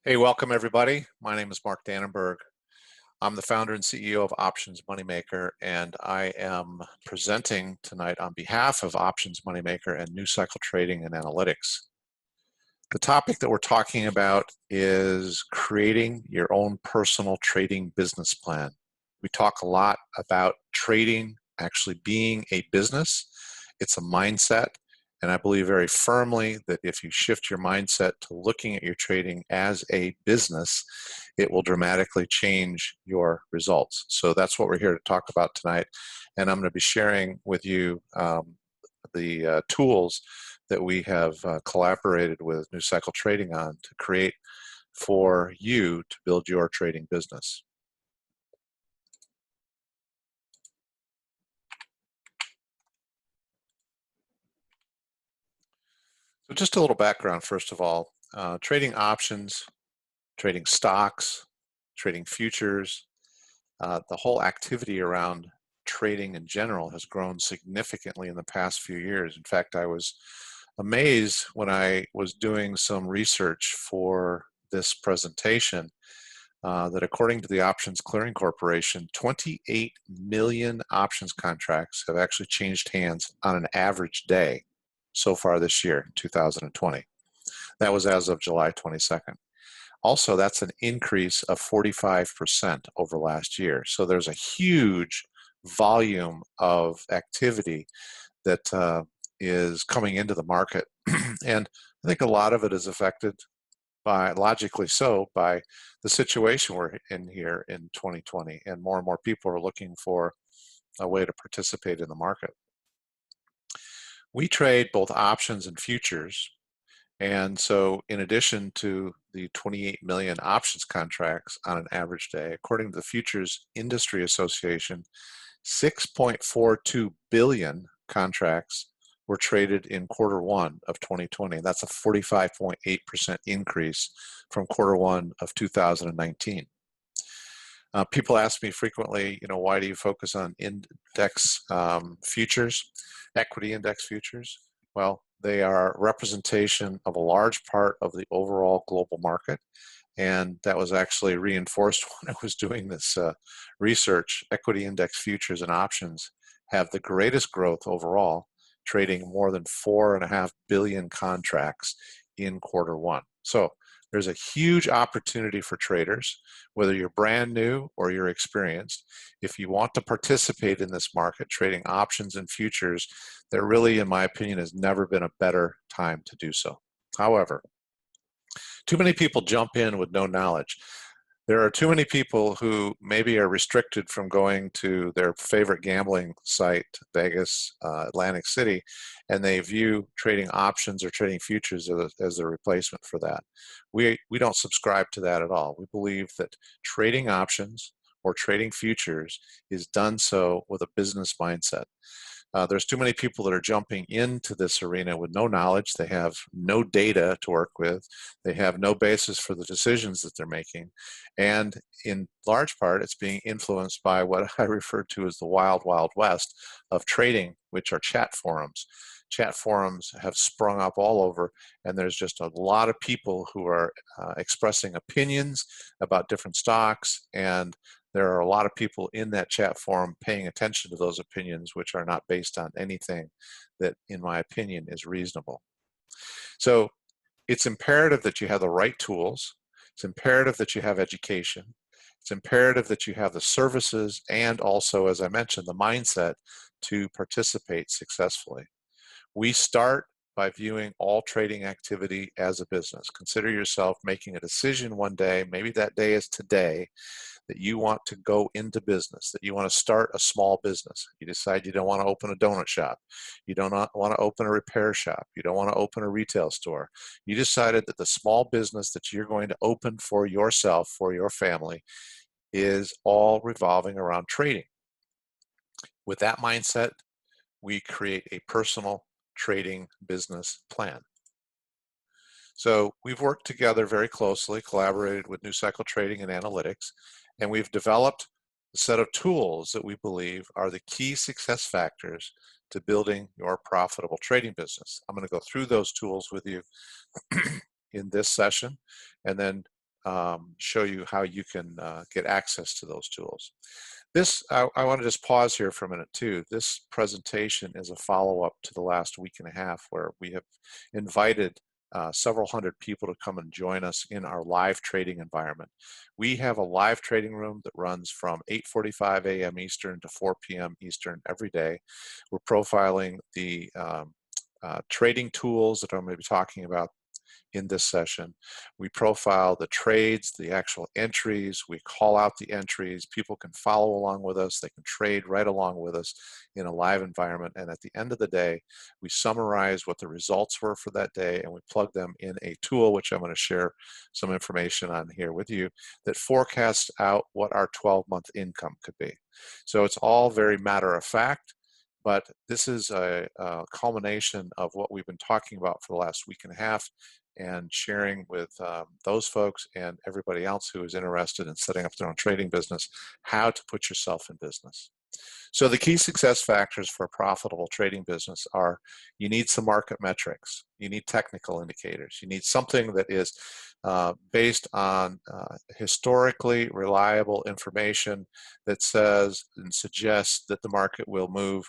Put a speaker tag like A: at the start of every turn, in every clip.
A: Hey, welcome everybody. My name is Mark Dannenberg. I'm the founder and CEO of Options Moneymaker, and I am presenting tonight on behalf of Options Moneymaker and New Cycle Trading and Analytics. The topic that we're talking about is creating your own personal trading business plan. We talk a lot about trading actually being a business. It's a mindset. And I believe very firmly that if you shift your mindset to looking at your trading as a business, it will dramatically change your results. So that's what we're here to talk about tonight. And I'm going to be sharing with you the tools that we have collaborated with New Cycle Trading on to create for you to build your trading business. So just a little background, first of all. Trading options, trading stocks, trading futures, the whole activity around trading in general has grown significantly in the past few years. In fact, I was amazed when I was doing some research for this presentation that according to the Options Clearing Corporation, 28 million options contracts have actually changed hands on an average day so far this year, 2020. That was as of July 22nd. Also, that's an increase of 45% over last year. So there's a huge volume of activity that is coming into the market. And I think a lot of it is affected by, logically so, by the situation we're in here in 2020. And more people are looking for a way to participate in the market. We trade both options and futures. And so in addition to the 28 million options contracts on an average day, according to the Futures Industry Association, 6.42 billion contracts were traded in quarter one of 2020. That's a 45.8% increase from quarter one of 2019. People ask me frequently, why do you focus on index futures, equity index futures? Well, they are representation of a large part of the overall global market. And that was actually reinforced when I was doing this research. Equity index futures and options have the greatest growth overall, trading more than 4.5 billion contracts in quarter one. So there's a huge opportunity for traders, whether you're brand new or you're experienced. If you want to participate in this market, trading options and futures, there really, in my opinion, has never been a better time to do so. However, too many people jump in with no knowledge. There are too many people who maybe are restricted from going to their favorite gambling site, Vegas, Atlantic City, and they view trading options or trading futures as a replacement for that. We don't subscribe to that at all. We believe that trading options or trading futures is done so with a business mindset. There's too many people that are jumping into this arena with no knowledge. They have no data to work with. They have no basis for the decisions that they're making. And in large part, it's being influenced by what I refer to as the wild, wild west of trading, which are chat forums. Chat forums have sprung up all over, and there's just a lot of people who are expressing opinions about different stocks, and there are a lot of people in that chat forum paying attention to those opinions, which are not based on anything that, in my opinion, is reasonable. So it's imperative that you have the right tools. It's imperative that you have education. It's imperative that you have the services and also, as I mentioned, the mindset to participate successfully. We start by viewing all trading activity as a business. Consider yourself making a decision one day, maybe that day is today, that you want to go into business, that you want to start a small business. You decide you don't want to open a donut shop. You don't want to open a repair shop. You don't want to open a retail store. You decided that the small business that you're going to open for yourself, for your family, is all revolving around trading. With that mindset, we create a personal trading business plan. So we've worked together very closely, collaborated with New Cycle Trading and Analytics, and we've developed a set of tools that we believe are the key success factors to building your profitable trading business. I'm going to go through those tools with you in this session, and then show you how you can get access to those tools. I want to just pause here for a minute too. This presentation is a follow-up to the last week and a half where we have invited several hundred people to come and join us in our live trading environment. We have a live trading room that runs from 8:45 a.m. Eastern to 4 p.m. Eastern every day. We're profiling the trading tools that I'm going to be talking about in this session. We profile the trades, the actual entries, we call out the entries, people can follow along with us, they can trade right along with us in a live environment, and at the end of the day, we summarize what the results were for that day and we plug them in a tool, which I'm going to share some information on here with you, that forecasts out what our 12-month income could be. So it's all very matter of fact, but this is a culmination of what we've been talking about for the last week and a half and sharing with those folks and everybody else who is interested in setting up their own trading business, how to put yourself in business. So the key success factors for a profitable trading business are: you need some market metrics, you need technical indicators, you need something that is based on historically reliable information that says and suggests that the market will move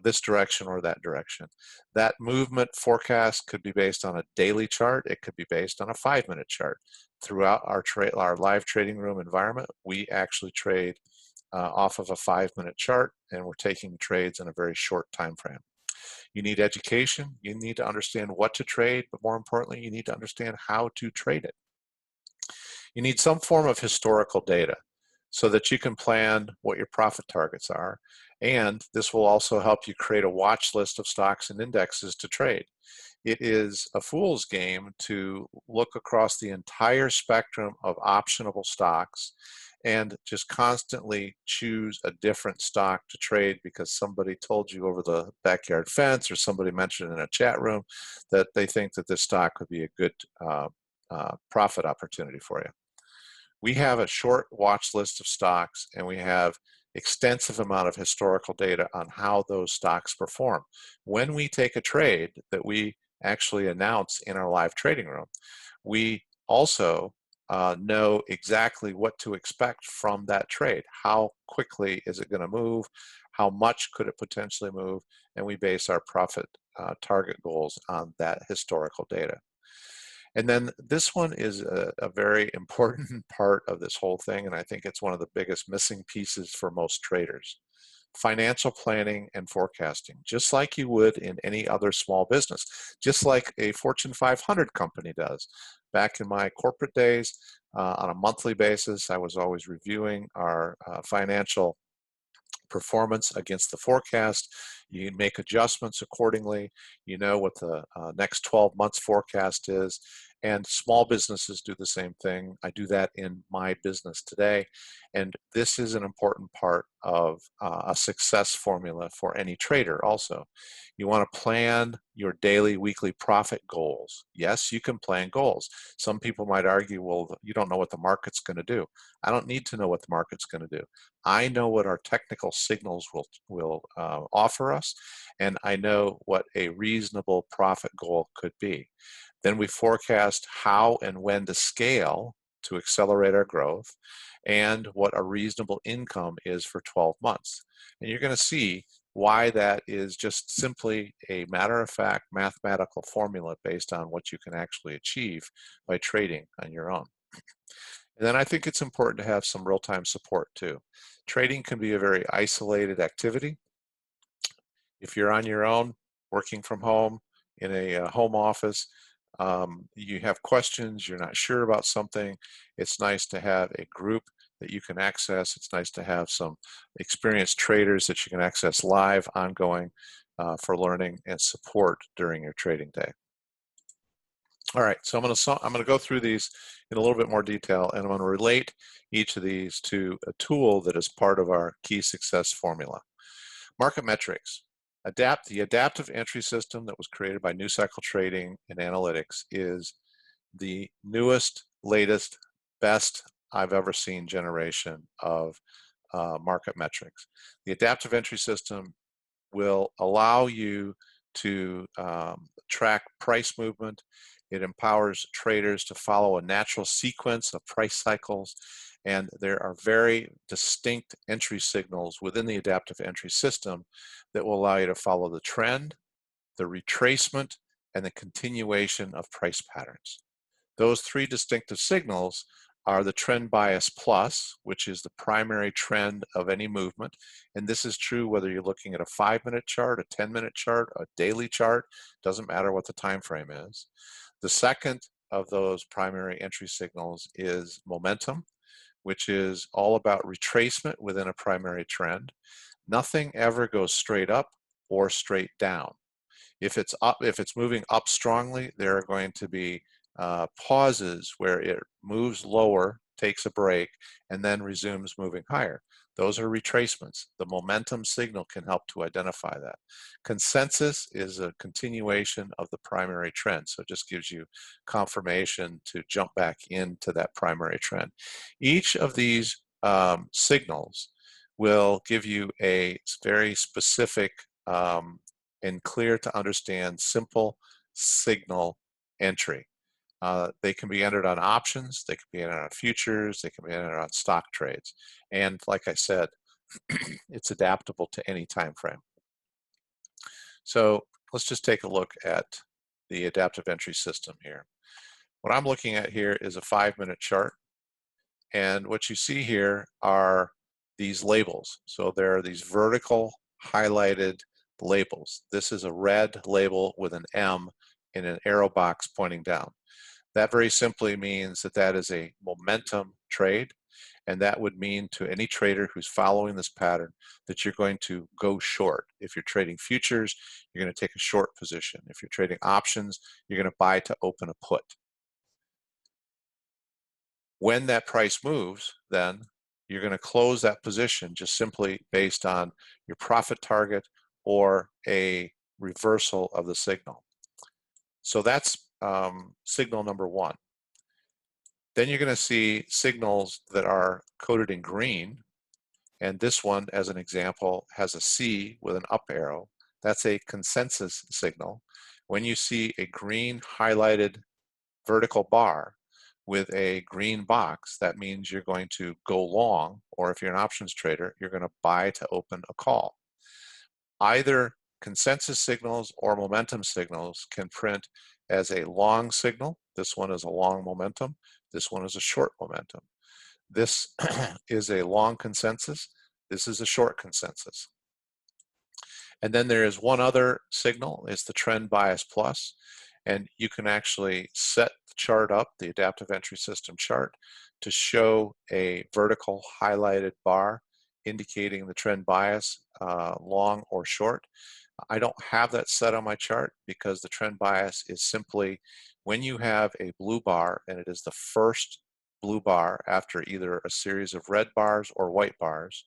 A: this direction or that direction. That movement forecast could be based on a daily chart, it could be based on a 5-minute chart. Throughout our live trading room environment, we actually trade off of a 5-minute chart, and we're taking trades in a very short time frame. You need education, you need to understand what to trade, but more importantly, you need to understand how to trade it. You need some form of historical data so that you can plan what your profit targets are, and this will also help you create a watch list of stocks and indexes to trade. It is a fool's game to look across the entire spectrum of optionable stocks and just constantly choose a different stock to trade because somebody told you over the backyard fence or somebody mentioned in a chat room that they think that this stock would be a good profit opportunity for you. We have a short watch list of stocks and we have extensive amount of historical data on how those stocks perform. When we take a trade that we actually announce in our live trading room, we also know exactly what to expect from that trade. How quickly is it going to move? How much could it potentially move? And we base our profit target goals on that historical data. And then this one is a very important part of this whole thing, and I think it's one of the biggest missing pieces for most traders. Financial planning and forecasting, just like you would in any other small business, just like a Fortune 500 company does. Back in my corporate days, on a monthly basis, I was always reviewing our financial performance against the forecast. You make adjustments accordingly. You know what the next 12 months forecast is. And small businesses do the same thing. I do that in my business today. And this is an important part of a success formula for any trader also. You want to plan your daily, weekly profit goals. Yes, you can plan goals. Some people might argue, well, you don't know what the market's going to do. I don't need to know what the market's going to do. I know what our technical signals will offer us, and I know what a reasonable profit goal could be. Then we forecast how and when to scale to accelerate our growth and what a reasonable income is for 12 months. And you're going to see why that is just simply a matter-of-fact mathematical formula based on what you can actually achieve by trading on your own. And then I think it's important to have some real-time support too. Trading can be a very isolated activity. If you're on your own, working from home, in a home office, you have questions, you're not sure about something, it's nice to have a group that you can access. It's nice to have some experienced traders that you can access live, ongoing, for learning and support during your trading day. All right, so I'm going to go through these in a little bit more detail, and I'm going to relate each of these to a tool that is part of our key success formula. Market metrics. The adaptive entry system that was created by New Cycle Trading and Analytics is the newest, latest, best I've ever seen generation of market metrics. The adaptive entry system will allow you to track price movement. It empowers traders to follow a natural sequence of price cycles, and there are very distinct entry signals within the adaptive entry system that will allow you to follow the trend, the retracement, and the continuation of price patterns. Those three distinctive signals are the trend bias plus, which is the primary trend of any movement. And this is true whether you're looking at a 5-minute chart, a 10-minute chart, a daily chart, doesn't matter what the time frame is. The second of those primary entry signals is momentum, which is all about retracement within a primary trend. Nothing ever goes straight up or straight down. If it's up, if it's moving up strongly, there are going to be pauses where it moves lower, takes a break, and then resumes moving higher. Those are retracements. The momentum signal can help to identify that. Consensus is a continuation of the primary trend, so it just gives you confirmation to jump back into that primary trend. Each of these signals will give you a very specific and clear to understand simple signal entry. They can be entered on options, they can be entered on futures, they can be entered on stock trades. And like I said, it's adaptable to any time frame. So let's just take a look at the adaptive entry system here. What I'm looking at here is a 5-minute chart. And what you see here are these labels. So there are these vertical highlighted labels. This is a red label with an M in an arrow box pointing down. That very simply means that that is a momentum trade, and that would mean to any trader who's following this pattern that you're going to go short. If you're trading futures, you're going to take a short position. If you're trading options, you're going to buy to open a put. When that price moves, then you're going to close that position just simply based on your profit target or a reversal of the signal. So that's signal number one. Then you're going to see signals that are coded in green, and this one, as an example, has a C with an up arrow. That's a consensus signal. When you see a green highlighted vertical bar with a green box, that means you're going to go long, or if you're an options trader, you're going to buy to open a call. Either consensus signals or momentum signals can print as a long signal. This one is a long momentum. This one is a short momentum. This is a long consensus. This is a short consensus. And then there is one other signal, it's the trend bias plus. And you can actually set the chart up, the adaptive entry system chart, to show a vertical highlighted bar indicating the trend bias, long or short. I don't have that set on my chart because the trend bias is simply when you have a blue bar and it is the first blue bar after either a series of red bars or white bars.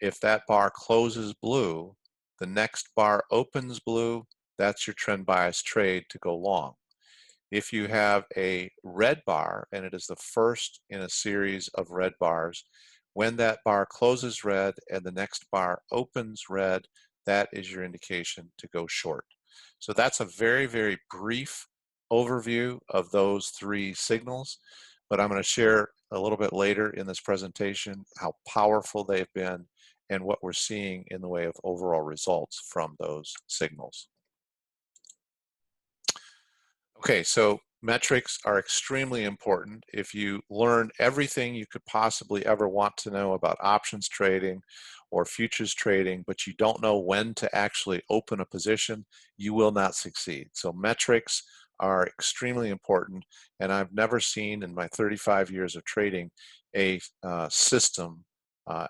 A: If that bar closes blue, the next bar opens blue, that's your trend bias trade to go long. If you have a red bar and it is the first in a series of red bars, when that bar closes red and the next bar opens red, that is your indication to go short. So that's a very, very brief overview of those three signals, but I'm going to share a little bit later in this presentation how powerful they've been and what we're seeing in the way of overall results from those signals. Okay, so metrics are extremely important. If you learn everything you could possibly ever want to know about options trading or futures trading, but you don't know when to actually open a position, you will not succeed. So metrics are extremely important, and I've never seen in my 35 years of trading a system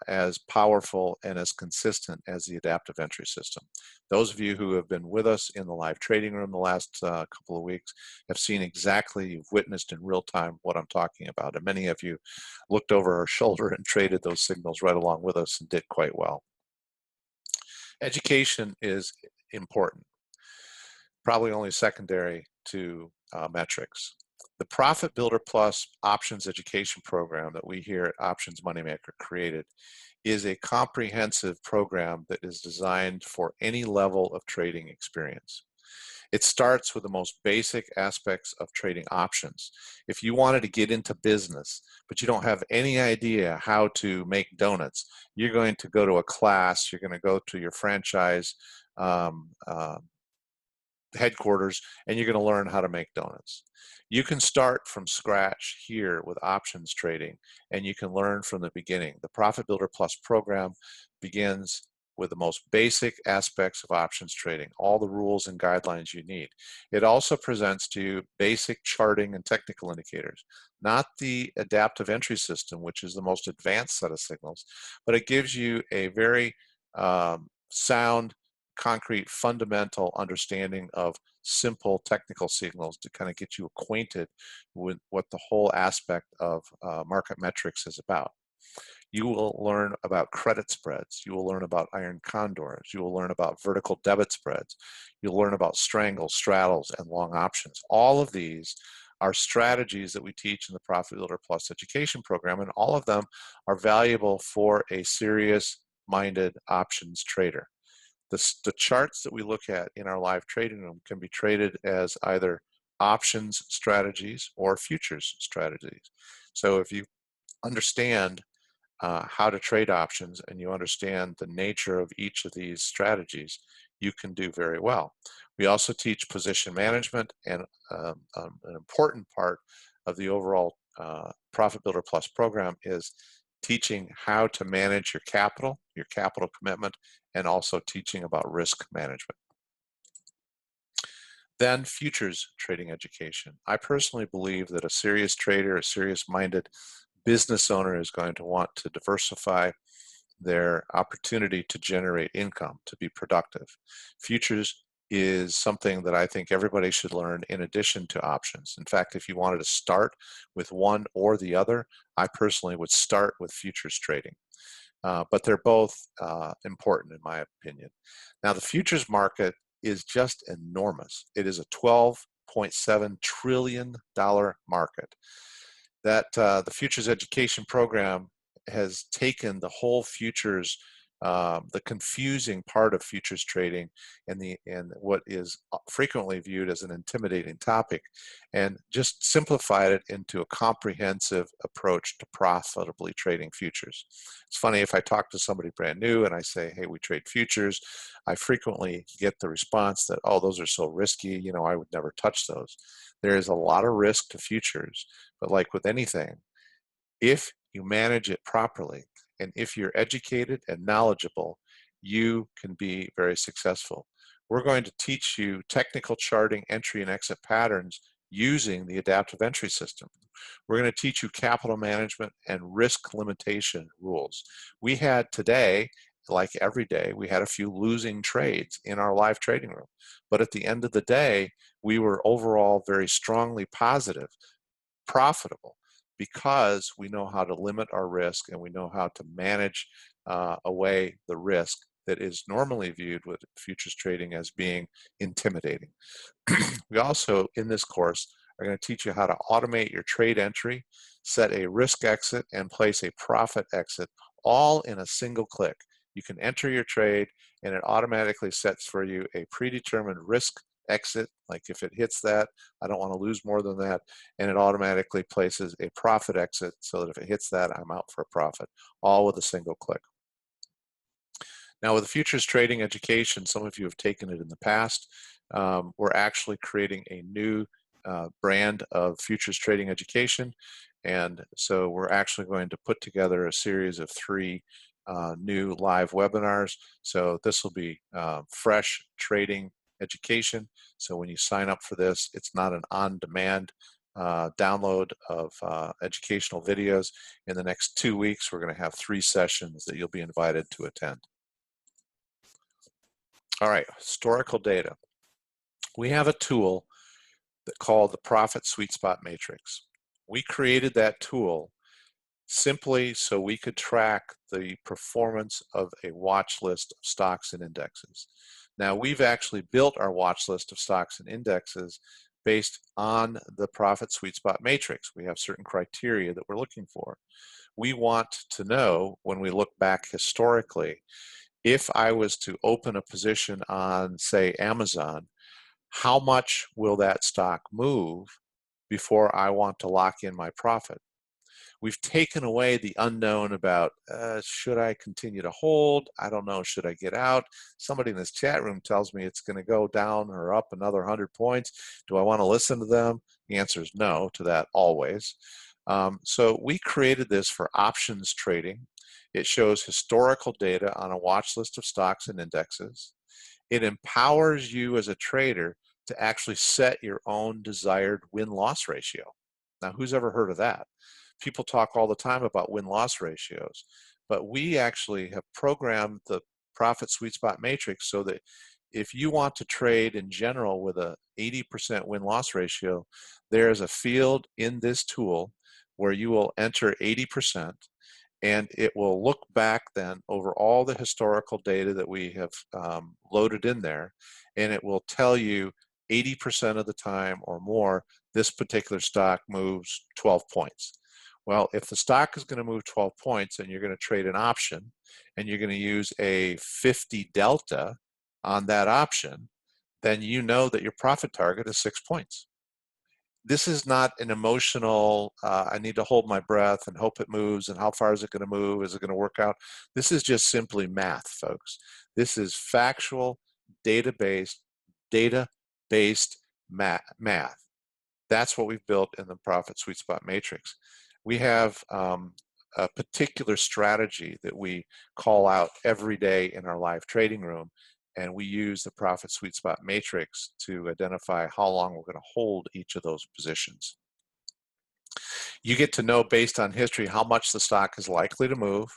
A: as powerful and as consistent as the adaptive entry system. Those of you who have been with us in the live trading room the last couple of weeks have seen exactly, you've witnessed in real time what I'm talking about. And many of you looked over our shoulder and traded those signals right along with us and did quite well. Education is important, probably only secondary to metrics. The Profit Builder Plus Options Education Program that we here at Options Moneymaker created is a comprehensive program that is designed for any level of trading experience. It starts with the most basic aspects of trading options. If you wanted to get into business, but you don't have any idea how to make donuts, you're going to go to a class, you're going to go to your franchise um, uh, headquarters, and you're going to learn how to make donuts. You can start from scratch here with options trading, and you can learn from the beginning. The Profit Builder Plus program begins with the most basic aspects of options trading, all the rules and guidelines you need. It also presents to you basic charting and technical indicators, not the adaptive entry system, which is the most advanced set of signals, but it gives you a very sound, concrete, fundamental understanding of simple technical signals to kind of get you acquainted with what the whole aspect of market metrics is about. You will learn about credit spreads. You will learn about iron condors. You will learn about vertical debit spreads. You'll learn about strangles, straddles, and long options. All of these are strategies that we teach in the Profit Builder Plus education program, and all of them are valuable for a serious-minded options trader. The charts that we look at in our live trading room can be traded as either options strategies or futures strategies. So if you understand how to trade options and you understand the nature of each of these strategies, you can do very well. We also teach position management, and an important part of the overall Profit Builder Plus program is teaching how to manage your capital commitment, and also teaching about risk management. Then futures trading education. I personally believe that a serious trader, a serious-minded business owner is going to want to diversify their opportunity to generate income, to be productive. Futures is something that I think everybody should learn in addition to options. In fact, if you wanted to start with one or the other, I personally would start with futures trading. But they're both important in my opinion. Now, the futures market is just enormous. It is a $12.7 trillion market. That the futures education program has taken the whole futures, the confusing part of futures trading, and what is frequently viewed as an intimidating topic, and just simplified it into a comprehensive approach to profitably trading futures. It's funny, if I talk to somebody brand new and I say, hey, we trade futures, I frequently get the response that, oh, those are so risky, you know, I would never touch those. There is a lot of risk to futures, but like with anything, if you manage it properly, and if you're educated and knowledgeable, you can be very successful. We're going to teach you technical charting, entry and exit patterns using the adaptive entry system. We're going to teach you capital management and risk limitation rules. We had today, like every day, we had a few losing trades in our live trading room. But at the end of the day, we were overall very strongly positive, profitable, because we know how to limit our risk and we know how to manage away the risk that is normally viewed with futures trading as being intimidating. We also, in this course, are going to teach you how to automate your trade entry, set a risk exit, and place a profit exit, all in a single click. You can enter your trade and it automatically sets for you a predetermined risk exit, like if it hits that, I don't want to lose more than that, and it automatically places a profit exit so that if it hits that, I'm out for a profit, all with a single click. Now, with the futures trading education, some of you have taken it in the past. We're actually creating a new brand of futures trading education, and so we're actually going to put together a series of 3 new live webinars. So this will be fresh trading education. So when you sign up for this, it's not an on-demand download of educational videos. In the next 2 weeks, we're going to have 3 sessions that you'll be invited to attend. All right, historical data. We have a tool called the Profit Sweet Spot Matrix. We created that tool simply so we could track the performance of a watch list of stocks and indexes. Now, we've actually built our watch list of stocks and indexes based on the Profit Sweet Spot Matrix. We have certain criteria that we're looking for. We want to know, when we look back historically, if I was to open a position on, say, Amazon, how much will that stock move before I want to lock in my profit? We've taken away the unknown about, should I continue to hold? I don't know, should I get out? Somebody in this chat room tells me it's going to go down or up another 100 points. Do I want to listen to them? The answer is no to that always. So we created this for options trading. It shows historical data on a watch list of stocks and indexes. It empowers you as a trader to actually set your own desired win-loss ratio. Now, who's ever heard of that? People talk all the time about win-loss ratios, but we actually have programmed the profit sweet spot matrix so that if you want to trade in general with a 80% win-loss ratio, there is a field in this tool where you will enter 80%, and it will look back then over all the historical data that we have loaded in there, and it will tell you 80% of the time or more, this particular stock moves 12 points. Well, if the stock is going to move 12 points and you're going to trade an option and you're going to use a 50 delta on that option, then you know that your profit target is 6 points. This is not an emotional, I need to hold my breath and hope it moves, and how far is it going to move? Is it going to work out? This is just simply math, folks. This is factual, data-based math. That's what we've built in the Profit Sweet Spot Matrix. We have a particular strategy that we call out every day in our live trading room, and we use the Profit Sweet Spot Matrix to identify how long we're going to hold each of those positions. You get to know based on history how much the stock is likely to move,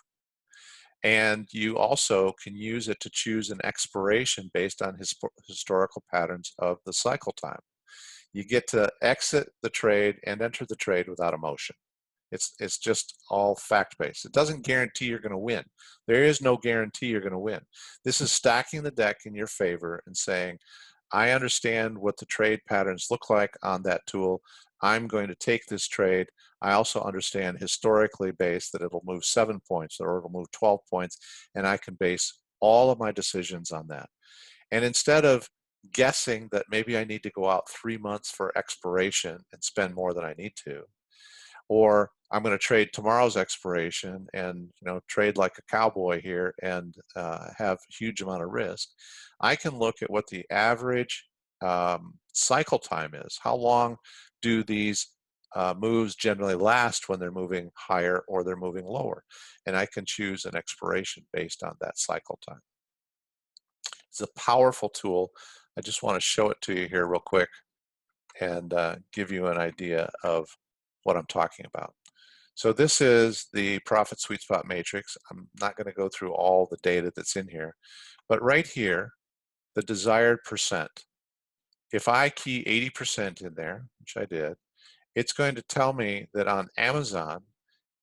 A: and you also can use it to choose an expiration based on historical patterns of the cycle time. You get to exit the trade and enter the trade without emotion. It's just all fact-based. It doesn't guarantee you're going to win. There is no guarantee you're going to win. This is stacking the deck in your favor and saying, I understand what the trade patterns look like on that tool. I'm going to take this trade. I also understand historically based that it'll move 7 points or it'll move 12 points, and I can base all of my decisions on that. And instead of guessing that maybe I need to go out 3 months for expiration and spend more than I need to, or I'm going to trade tomorrow's expiration and trade like a cowboy here and have a huge amount of risk, I can look at what the average cycle time is. How long do these moves generally last when they're moving higher or they're moving lower? And I can choose an expiration based on that cycle time. It's a powerful tool. I just want to show it to you here real quick and give you an idea of what I'm talking about. So this is the Profit Sweet Spot Matrix. I'm not going to go through all the data that's in here, but right here, the desired percent. If I key 80% in there, which I did, it's going to tell me that on Amazon,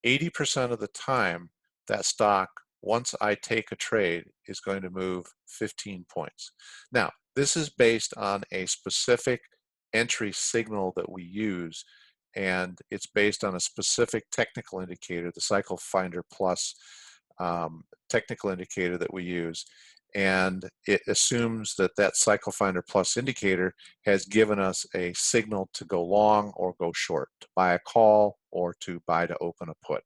A: 80% of the time, that stock, once I take a trade, is going to move 15 points. Now, this is based on a specific entry signal that we use, and it's based on a specific technical indicator, the Cycle Finder Plus technical indicator that we use. And it assumes that that Cycle Finder Plus indicator has given us a signal to go long or go short, to buy a call or to buy to open a put.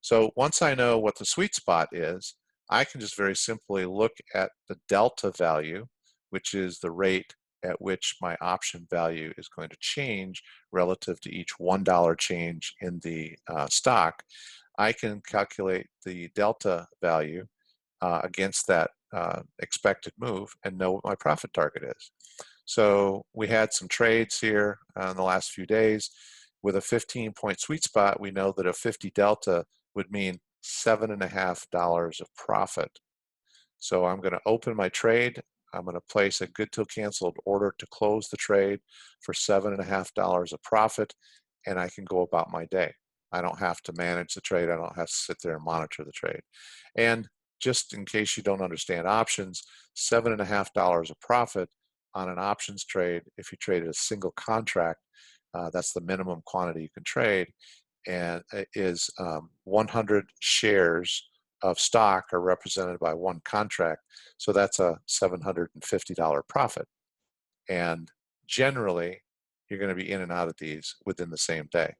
A: So once I know what the sweet spot is, I can just very simply look at the delta value, which is the rate at which my option value is going to change relative to each $1 change in the stock. I can calculate the delta value against that expected move and know what my profit target is. So we had some trades here in the last few days. With a 15-point sweet spot, we know that a 50 delta would mean $7.50 of profit. So I'm going to open my trade. I'm going to place a good till canceled order to close the trade for $7.50 of profit, and I can go about my day. I don't have to manage the trade. I don't have to sit there and monitor the trade. And just in case you don't understand options, $7.50 of profit on an options trade, if you traded a single contract, that's the minimum quantity you can trade, and it is 100 shares of stock are represented by one contract, so that's a $750 profit. And generally, you're going to be in and out of these within the same day.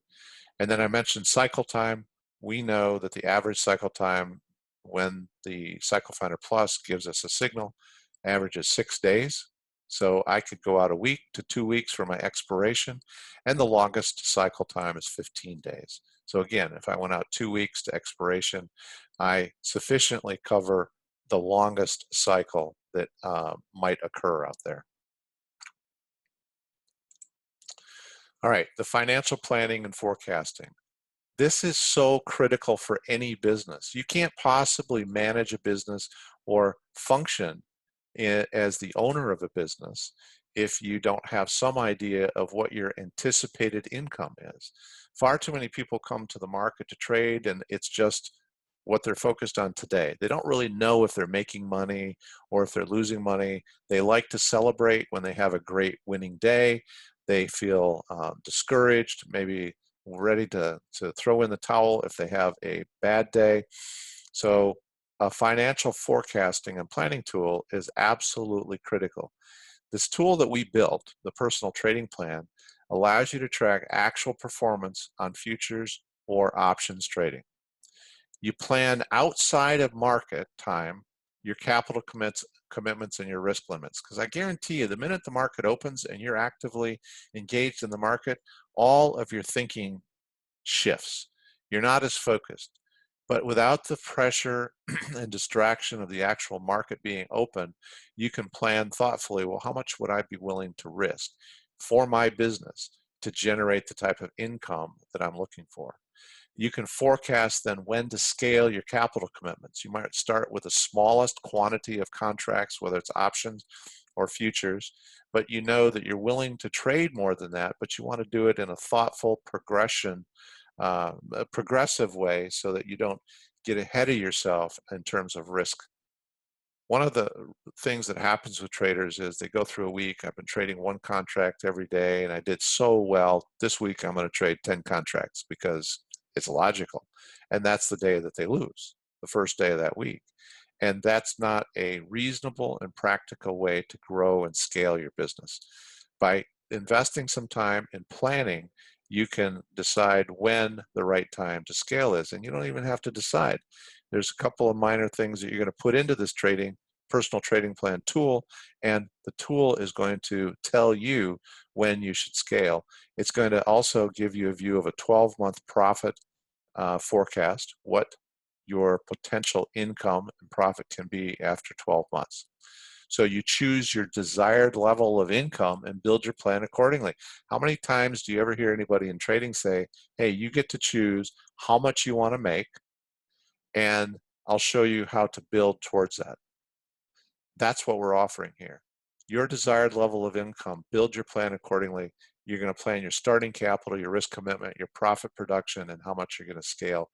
A: And then I mentioned cycle time. We know that the average cycle time when the Cycle Finder Plus gives us a signal averages 6 days. So I could go out a week to 2 weeks for my expiration, and the longest cycle time is 15 days. So again, if I went out 2 weeks to expiration, I sufficiently cover the longest cycle that might occur out there. All right, the financial planning and forecasting. This is so critical for any business. You can't possibly manage a business or function as the owner of a business if you don't have some idea of what your anticipated income is. Far too many people come to the market to trade and it's just what they're focused on today. They don't really know if they're making money or if they're losing money. They like to celebrate when they have a great winning day. They feel discouraged, maybe ready to throw in the towel if they have a bad day. So a financial forecasting and planning tool is absolutely critical. This tool that we built, the Personal Trading Plan, allows you to track actual performance on futures or options trading. You plan outside of market time your capital commitments and your risk limits, because I guarantee you the minute the market opens and you're actively engaged in the market, all of your thinking shifts. You're not as focused. But without the pressure and distraction of the actual market being open, you can plan thoughtfully, well, how much would I be willing to risk for my business to generate the type of income that I'm looking for? You can forecast then when to scale your capital commitments. You might start with the smallest quantity of contracts, whether it's options or futures, but you know that you're willing to trade more than that, but you want to do it in a thoughtful a progressive way so that you don't get ahead of yourself in terms of risk. One of the things that happens with traders is they go through a week, I've been trading one contract every day and I did so well. This week I'm going to trade 10 contracts because it's logical. And that's the day that they lose, the first day of that week. And that's not a reasonable and practical way to grow and scale your business. By investing some time in planning, you can decide when the right time to scale is. And you don't even have to decide. There's a couple of minor things that you're going to put into this personal trading plan tool, and the tool is going to tell you when you should scale. It's going to also give you a view of a 12-month profit forecast, what your potential income and profit can be after 12 months. So you choose your desired level of income and build your plan accordingly. How many times do you ever hear anybody in trading say, hey, you get to choose how much you want to make, and I'll show you how to build towards that. That's what we're offering here. Your desired level of income, build your plan accordingly. You're going to plan your starting capital, your risk commitment, your profit production, and how much you're going to scale.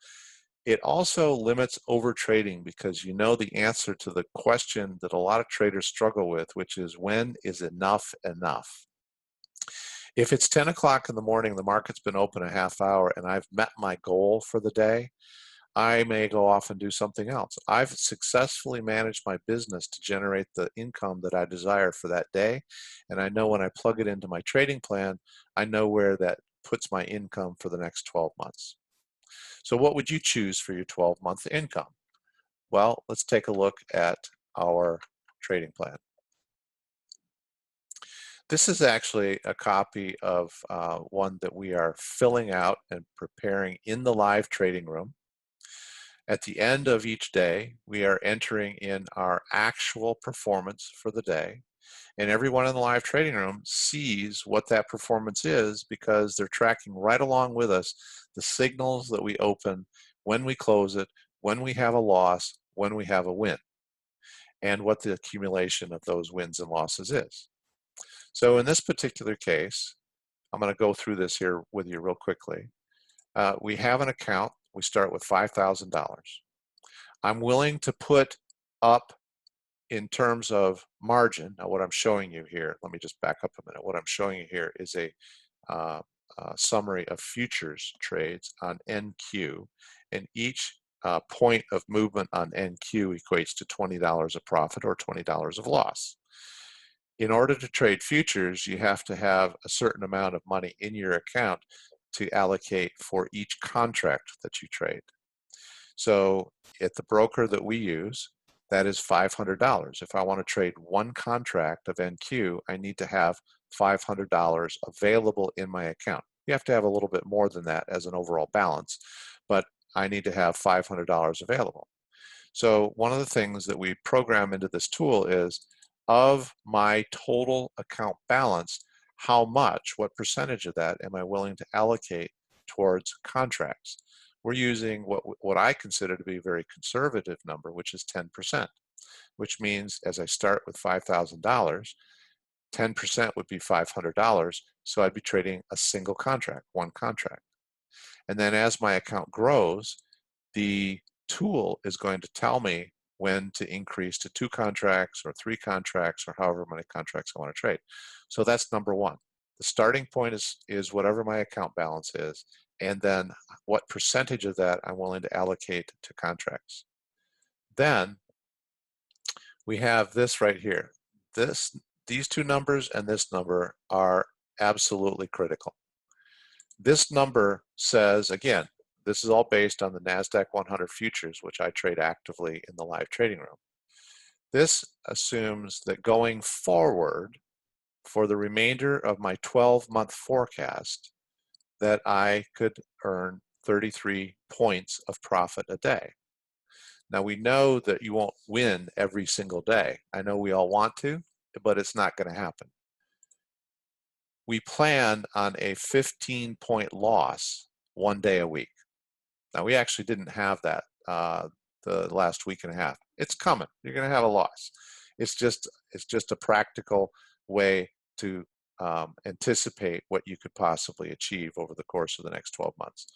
A: It also limits over trading because you know the answer to the question that a lot of traders struggle with, which is when is enough enough? If it's 10 o'clock in the morning, the market's been open a half hour, and I've met my goal for the day, I may go off and do something else. I've successfully managed my business to generate the income that I desire for that day. And I know when I plug it into my trading plan, I know where that puts my income for the next 12 months. So what would you choose for your 12-month income? Well, let's take a look at our trading plan. This is actually a copy of one that we are filling out and preparing in the live trading room. At the end of each day, we are entering in our actual performance for the day. And everyone in the live trading room sees what that performance is because they're tracking right along with us the signals that we open, when we close it, when we have a loss, when we have a win, and what the accumulation of those wins and losses is. So in this particular case, I'm going to go through this here with you real quickly. We have an account. We start with $5,000. I'm willing to put up in terms of margin. Now what I'm showing you here, let me just back up a minute. What I'm showing you here is a summary of futures trades on NQ, and each point of movement on NQ equates to $20 of profit or $20 of loss. In order to trade futures, you have to have a certain amount of money in your account to allocate for each contract that you trade. So at the broker that we use, that is $500. If I want to trade one contract of NQ, I need to have $500 available in my account. You have to have a little bit more than that as an overall balance, but I need to have $500 available. So one of the things that we program into this tool is, of my total account balance, how much, what percentage of that am I willing to allocate towards contracts? We're using what I consider to be a very conservative number, which is 10%, which means as I start with $5,000, 10% would be $500, so I'd be trading a single contract, one contract. And then as my account grows, the tool is going to tell me when to increase to 2 contracts or 3 contracts or however many contracts I want to trade. So that's number one. The starting point is whatever my account balance is, and then what percentage of that I'm willing to allocate to contracts. Then we have this right here. These two numbers and this number are absolutely critical. This number says, again, this is all based on the NASDAQ 100 futures, which I trade actively in the live trading room. This assumes that going forward, for the remainder of my 12-month forecast, that I could earn 33 points of profit a day. Now we know that you won't win every single day. I know we all want to, but it's not going to happen. We plan on a 15-point loss one day a week. Now we actually didn't have that the last week and a half. It's coming. You're going to have a loss. It's just a practical way to anticipate what you could possibly achieve over the course of the next 12 months.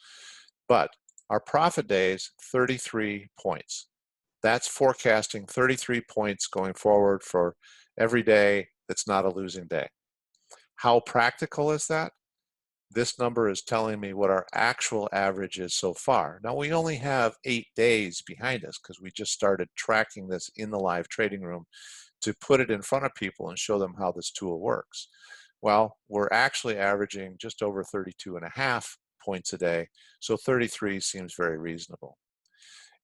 A: But our profit days, 33 points. That's forecasting 33 points going forward for every day that's not a losing day. How practical is that? This number is telling me what our actual average is so far. Now we only have 8 days behind us because we just started tracking this in the live trading room to put it in front of people and show them how this tool works. Well, we're actually averaging just over 32.5 points a day, so 33 seems very reasonable.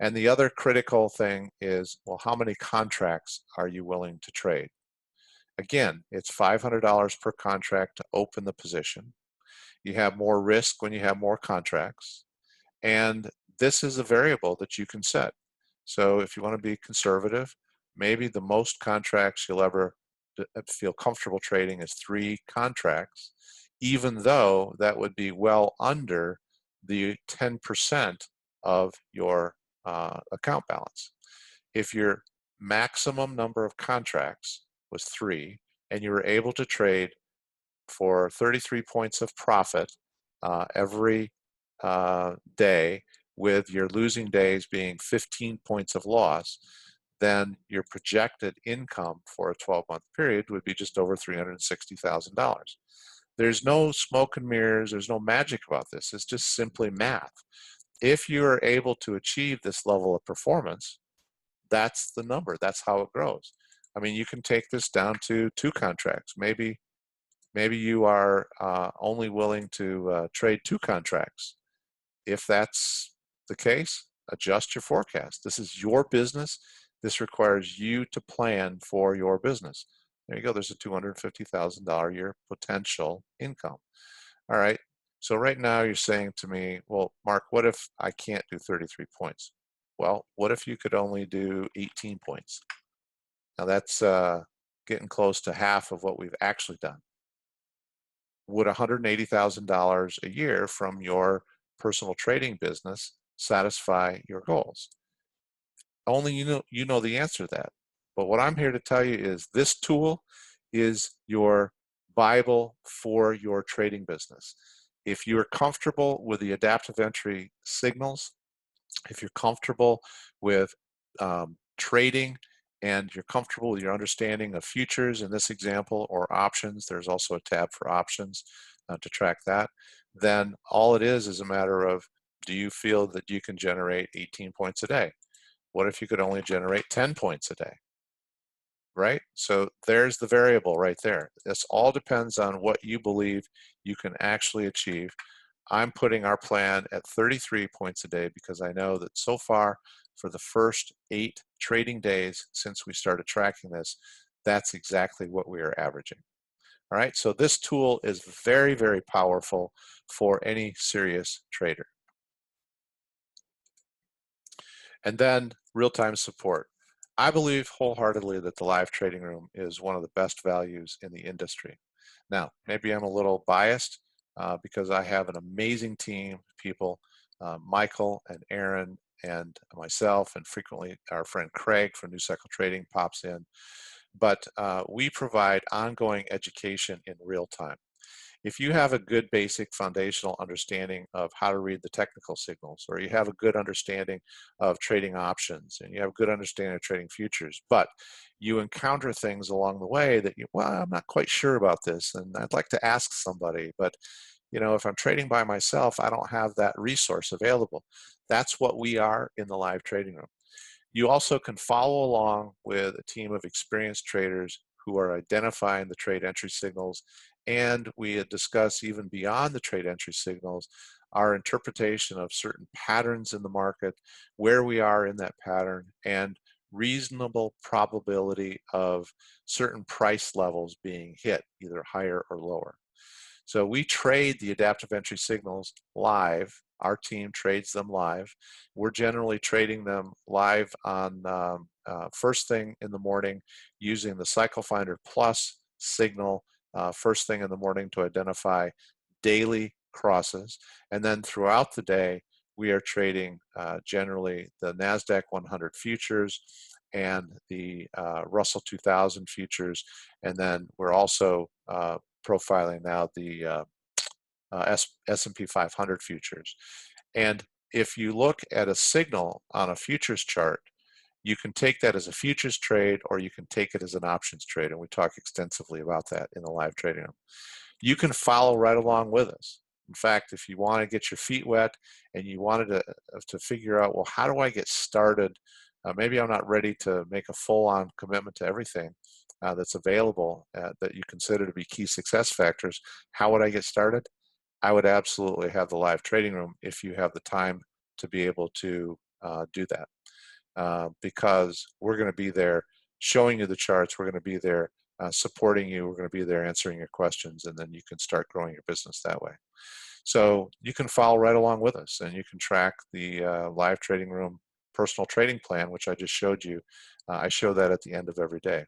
A: And the other critical thing is, well, how many contracts are you willing to trade? Again, it's $500 per contract to open the position. You have more risk when you have more contracts. And this is a variable that you can set. So if you want to be conservative, maybe the most contracts you'll ever feel comfortable trading is 3 contracts, even though that would be well under the 10% of your account balance. If your maximum number of contracts was 3 and you were able to trade for 33 points of profit every day, with your losing days being 15 points of loss, then your projected income for a 12-month period would be just over $360,000. There's no smoke and mirrors, there's no magic about this, it's just simply math. If you are able to achieve this level of performance, that's the number, that's how it grows. I mean, you can take this down to 2 contracts. Maybe you are only willing to trade 2 contracts. If that's the case, adjust your forecast. This is your business. This requires you to plan for your business. There you go. There's a $250,000 a year potential income. All right. So right now you're saying to me, well, Mark, what if I can't do 33 points? Well, what if you could only do 18 points? Now that's getting close to half of what we've actually done. Would $180,000 a year from your personal trading business satisfy your goals? Only you know the answer to that. But what I'm here to tell you is this tool is your Bible for your trading business. If you're comfortable with the adaptive entry signals, if you're comfortable with trading, and you're comfortable with your understanding of futures in this example, or options, there's also a tab for options to track that, then all it is a matter of, do you feel that you can generate 18 points a day? What if you could only generate 10 points a day? right? So there's the variable right there. This all depends on what you believe you can actually achieve. I'm putting our plan at 33 points a day because I know that so far for the first 8 trading days since we started tracking this, that's exactly what we are averaging. All right, so this tool is very, very powerful for any serious trader. And then real-time support. I believe wholeheartedly that the live trading room is one of the best values in the industry. Now, maybe I'm a little biased because I have an amazing team of people, Michael and Aaron and myself, and frequently our friend Craig from New Cycle Trading pops in. But we provide ongoing education in real time. If you have a good basic foundational understanding of how to read the technical signals, or you have a good understanding of trading options, and you have a good understanding of trading futures, but you encounter things along the way that you, well, I'm not quite sure about this, and I'd like to ask somebody, but you know, if I'm trading by myself, I don't have that resource available. That's what we are in the live trading room. You also can follow along with a team of experienced traders who are identifying the trade entry signals, and we discuss even beyond the trade entry signals our interpretation of certain patterns in the market, where we are in that pattern, and reasonable probability of certain price levels being hit, either higher or lower. So we trade the adaptive entry signals live. Our team trades them live. We're generally trading them live on first thing in the morning using the Cycle Finder Plus signal first thing in the morning to identify daily crosses. And then throughout the day, we are trading generally the NASDAQ 100 futures and the Russell 2000 futures. And then we're also profiling now the S&P 500 futures. And if you look at a signal on a futures chart, you can take that as a futures trade or you can take it as an options trade. And we talk extensively about that in the live trading room. You can follow right along with us. In fact, if you want to get your feet wet and you wanted to figure out, well, how do I get started? Maybe I'm not ready to make a full-on commitment to everything that's available that you consider to be key success factors. How would I get started? I would absolutely have the live trading room if you have the time to be able to do that. Because we're going to be there showing you the charts, we're going to be there supporting you, we're going to be there answering your questions, and then you can start growing your business that way. So you can follow right along with us, and you can track the live trading room personal trading plan, which I just showed you. I show that at the end of every day.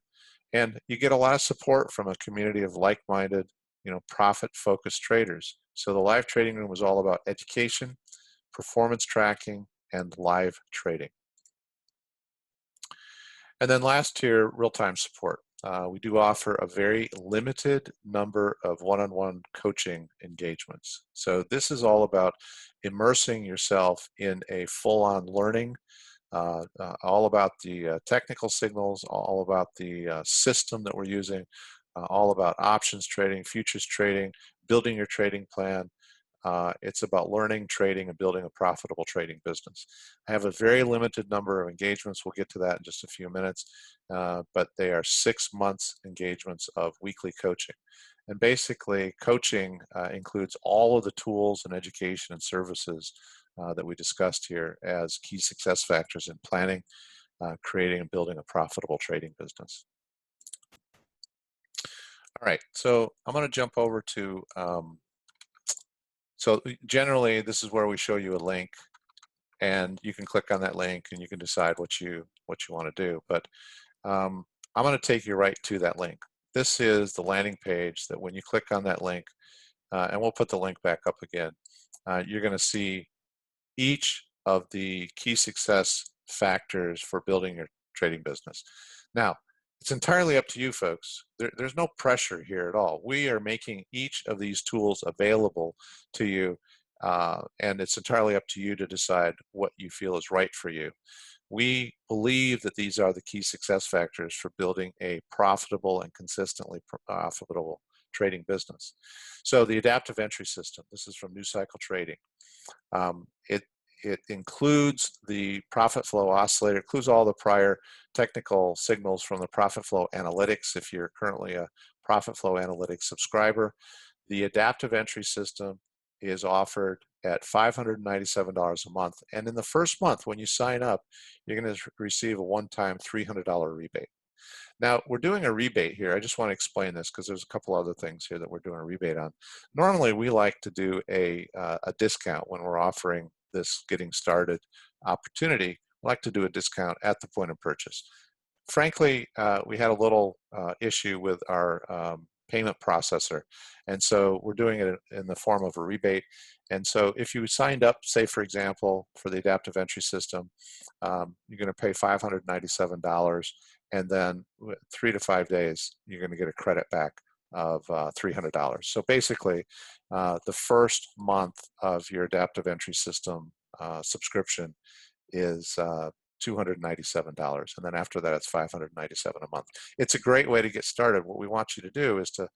A: And you get a lot of support from a community of like-minded, you know, profit-focused traders. So the live trading room is all about education, performance tracking, and live trading. And then last tier, real-time support. We do offer a very limited number of one-on-one coaching engagements. So this is all about immersing yourself in a full-on learning, all about the technical signals, all about the system that we're using, all about options trading, futures trading, building your trading plan. It's about learning, trading, and building a profitable trading business. I have a very limited number of engagements. We'll get to that in just a few minutes, but they are 6 months engagements of weekly coaching. And basically, coaching includes all of the tools and education and services that we discussed here as key success factors in planning, creating, and building a profitable trading business. All right, so I'm going to jump over to so generally, this is where we show you a link, and you can click on that link, and you can decide what you want to do. But I'm going to take you right to that link. This is the landing page that when you click on that link, and we'll put the link back up again, you're going to see each of the key success factors for building your trading business. Now, it's entirely up to you folks. There's no pressure here at all. We are making each of these tools available to you, and it's entirely up to you to decide what you feel is right for you. We believe that these are the key success factors for building a profitable and consistently profitable trading business. So the adaptive entry system, this is from New Cycle Trading. it includes the profit flow oscillator, includes all the prior technical signals from the profit flow analytics if you're currently a profit flow analytics subscriber. The adaptive entry system is offered at $597 a month. And in the first month, when you sign up, you're going to receive a one-time $300 rebate. Now, we're doing a rebate here. I just want to explain this because there's a couple other things here that we're doing a rebate on. Normally, we like to do a discount when we're offering this getting started opportunity. We like to do a discount at the point of purchase. Frankly, we had a little issue with our payment processor, and so we're doing it in the form of a rebate. And so if you signed up, say for example, for the adaptive entry system, you're going to pay $597, and then 3 to 5 days you're going to get a credit back of $300. So basically, the first month of your adaptive entry system subscription is $297, and then after that it's $597 a month. It's a great way to get started. What we want you to do is to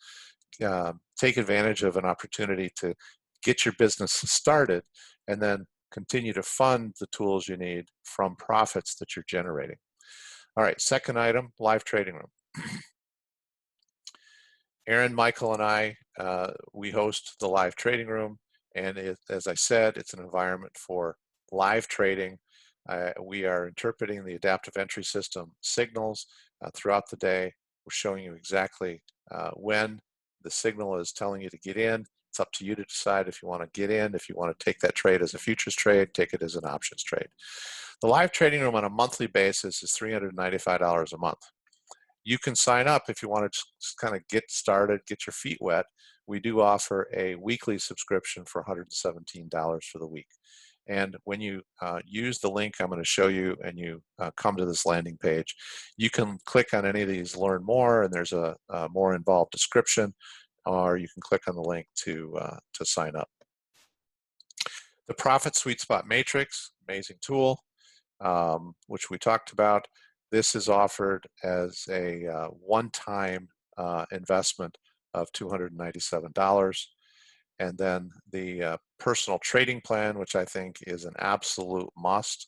A: take advantage of an opportunity to get your business started and then continue to fund the tools you need from profits that you're generating. All right, second item, live trading room. Aaron, Michael, and I, we host the live trading room, and as I said, it's an environment for live trading. We are interpreting the adaptive entry system signals throughout the day. We're showing you exactly when the signal is telling you to get in. It's up to you to decide if you want to get in, if you want to take that trade as a futures trade, take it as an options trade. The live trading room on a monthly basis is $395 a month. You can sign up if you want to just kind of get started, get your feet wet. We do offer a weekly subscription for $117 for the week. And when you use the link I'm going to show you and you come to this landing page, you can click on any of these learn more, and there's a more involved description, or you can click on the link to sign up. The Profit Sweet Spot Matrix, amazing tool, which we talked about. This is offered as a one-time investment of $297. And then the personal trading plan, which I think is an absolute must,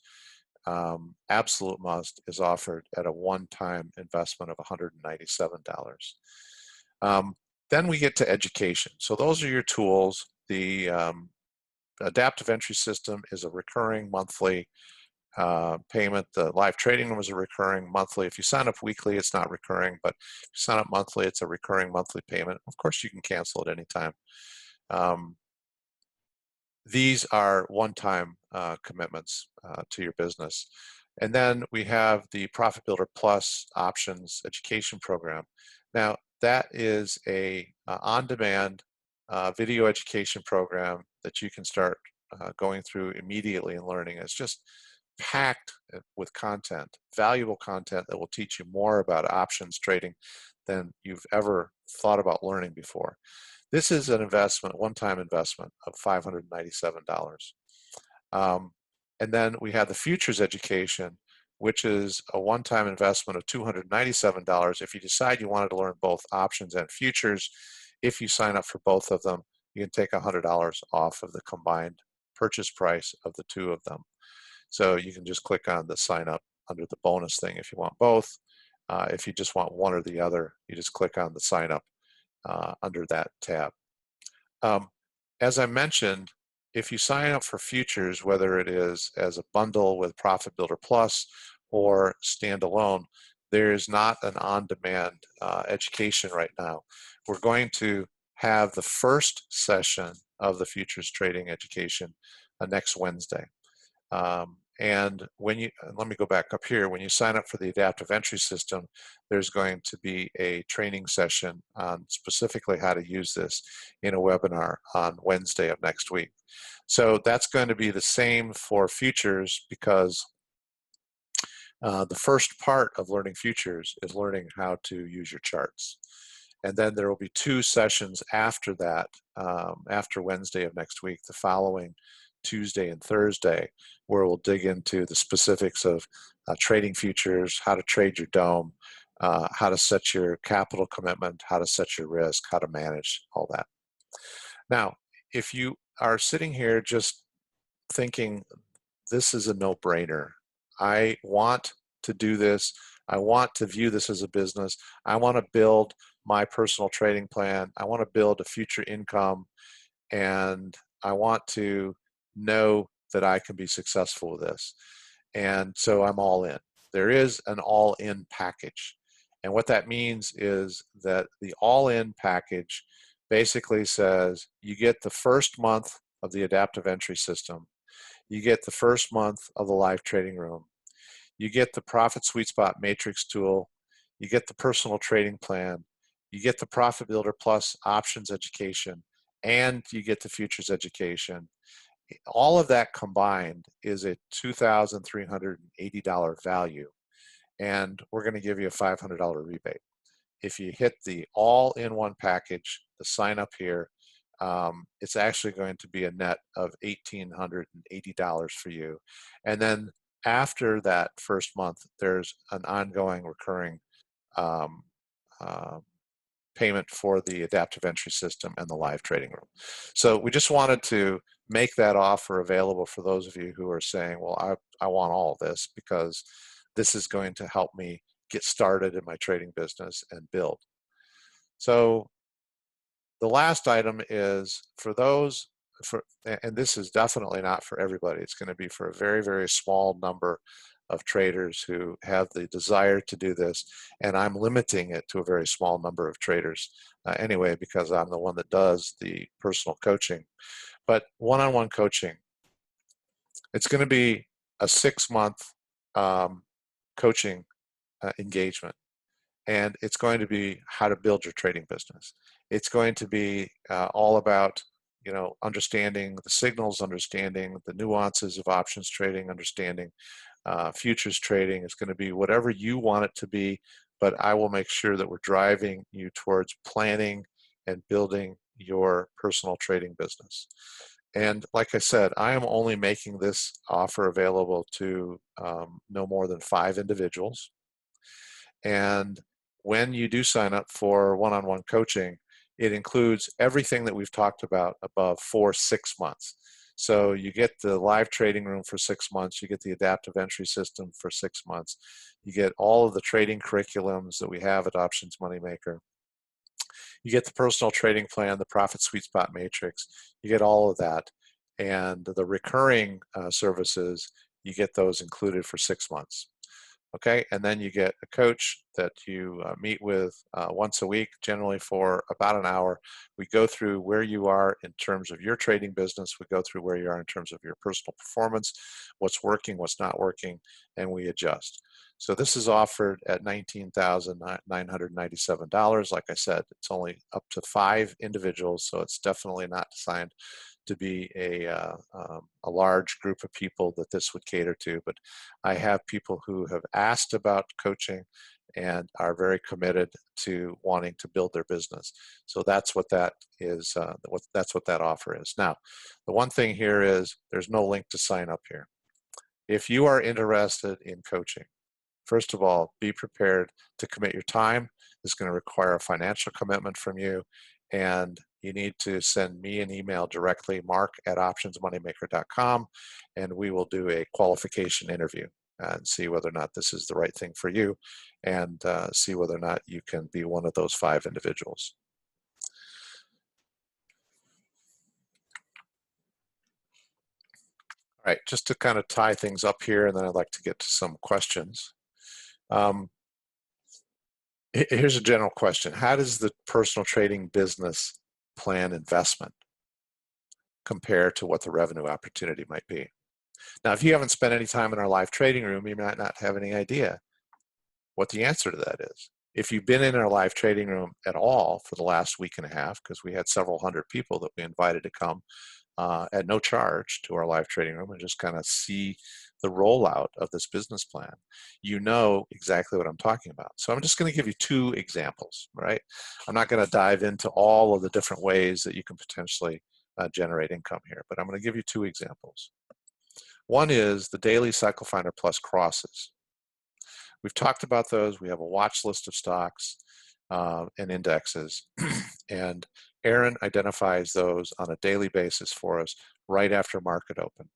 A: is offered at a one-time investment of $197. Then we get to education. So those are your tools. The adaptive entry system is a recurring monthly payment. The live trading room is a recurring monthly. If you sign up weekly, it's not recurring, but if you sign up monthly, it's a recurring monthly payment. Of course, you can cancel at any time. These are one-time commitments to your business. And then we have the Profit Builder Plus Options Education Program. Now, that is a on-demand video education program that you can start going through immediately and learning. It's just packed with content, valuable content that will teach you more about options trading than you've ever thought about learning before. This is an investment, one-time investment of $597. And then we have the futures education, which is a one-time investment of $297. If you decide you wanted to learn both options and futures, if you sign up for both of them, you can take $100 off of the combined purchase price of the two of them. So you can just click on the sign up under the bonus thing if you want both. If you just want one or the other, you just click on the sign up under that tab. As I mentioned, if you sign up for futures, whether it is as a bundle with Profit Builder Plus or standalone, there is not an on-demand education right now. We're going to have the first session of the futures trading education next Wednesday. And when you, let me go back up here, when you sign up for the adaptive entry system, there's going to be a training session on specifically how to use this in a webinar on Wednesday of next week. So that's going to be the same for futures, because the first part of learning futures is learning how to use your charts. And then there will be 2 sessions after that, after Wednesday of next week, the following Tuesday and Thursday, where we'll dig into the specifics of trading futures, how to trade your DOM, how to set your capital commitment, how to set your risk, how to manage all that. Now, if you are sitting here just thinking this is a no-brainer. I want to do this. I want to view this as a business. I want to build my personal trading plan. I want to build a future income, and I want to know that I can be successful with this. And so I'm all in. There is an all-in package. And what that means is that the all-in package basically says you get the first month of the adaptive entry system. You get the first month of the live trading room. You get the Profit Sweet Spot Matrix tool. You get the personal trading plan. You get the Profit Builder Plus options education, and you get the futures education. All of that combined is a $2,380 value, and we're going to give you a $500 rebate. If you hit the all-in-one package, the sign up here, it's actually going to be a net of $1,880 for you. And then after that first month, there's an ongoing recurring um, uh, payment for the adaptive entry system and the live trading room. So we just wanted to make that offer available for those of you who are saying, well, I want all of this because this is going to help me get started in my trading business and build. So the last item is for those, and this is definitely not for everybody. It's going to be for a very, very small number of traders who have the desire to do this, and I'm limiting it to a very small number of traders anyway, because I'm the one that does the personal coaching. But one-on-one coaching, it's going to be a 6-month coaching engagement, and it's going to be how to build your trading business. It's going to be all about, you know, understanding the signals, understanding the nuances of options trading, understanding futures trading. Is going to be whatever you want it to be, but I will make sure that we're driving you towards planning and building your personal trading business. And like I said, I am only making this offer available to no more than 5 individuals. And when you do sign up for one-on-one coaching, it includes everything that we've talked about above for 6 months. So you get the live trading room for 6 months, you get the adaptive entry system for 6 months, you get all of the trading curriculums that we have at Options Moneymaker. You get the personal trading plan, the Profit Sweet Spot Matrix, you get all of that. And the recurring services, you get those included for 6 months. Okay, and then you get a coach that you meet with once a week, generally for about an hour. We go through where you are in terms of your trading business. We go through where you are in terms of your personal performance, what's working, what's not working, and we adjust. So this is offered at $19,997. Like I said, it's only up to 5 individuals, so it's definitely not designed to be a large group of people that this would cater to, but I have people who have asked about coaching and are very committed to wanting to build their business. So that's what that is. That's what that offer is. Now, the one thing here is there's no link to sign up here. If you are interested in coaching, first of all, be prepared to commit your time. It's going to require a financial commitment from you, and you need to send me an email directly, mark@optionsmoneymaker.com, and we will do a qualification interview and see whether or not this is the right thing for you, and see whether or not you can be one of those 5 individuals. All right, just to kind of tie things up here, and then I'd like to get to some questions. Here's a general question. How does the personal trading business plan investment compare to what the revenue opportunity might be? Now, if you haven't spent any time in our live trading room, you might not have any idea what the answer to that is. If you've been in our live trading room at all for the last week and a half, because we had several hundred people that we invited to come at no charge to our live trading room and just kind of see the rollout of this business plan, you know exactly what I'm talking about. So I'm just going to give you 2 examples, right? I'm not going to dive into all of the different ways that you can potentially generate income here, but I'm going to give you 2 examples. One is the daily Cycle Finder Plus crosses. We've talked about those. We have a watch list of stocks and indexes, and Aaron identifies those on a daily basis for us right after market open.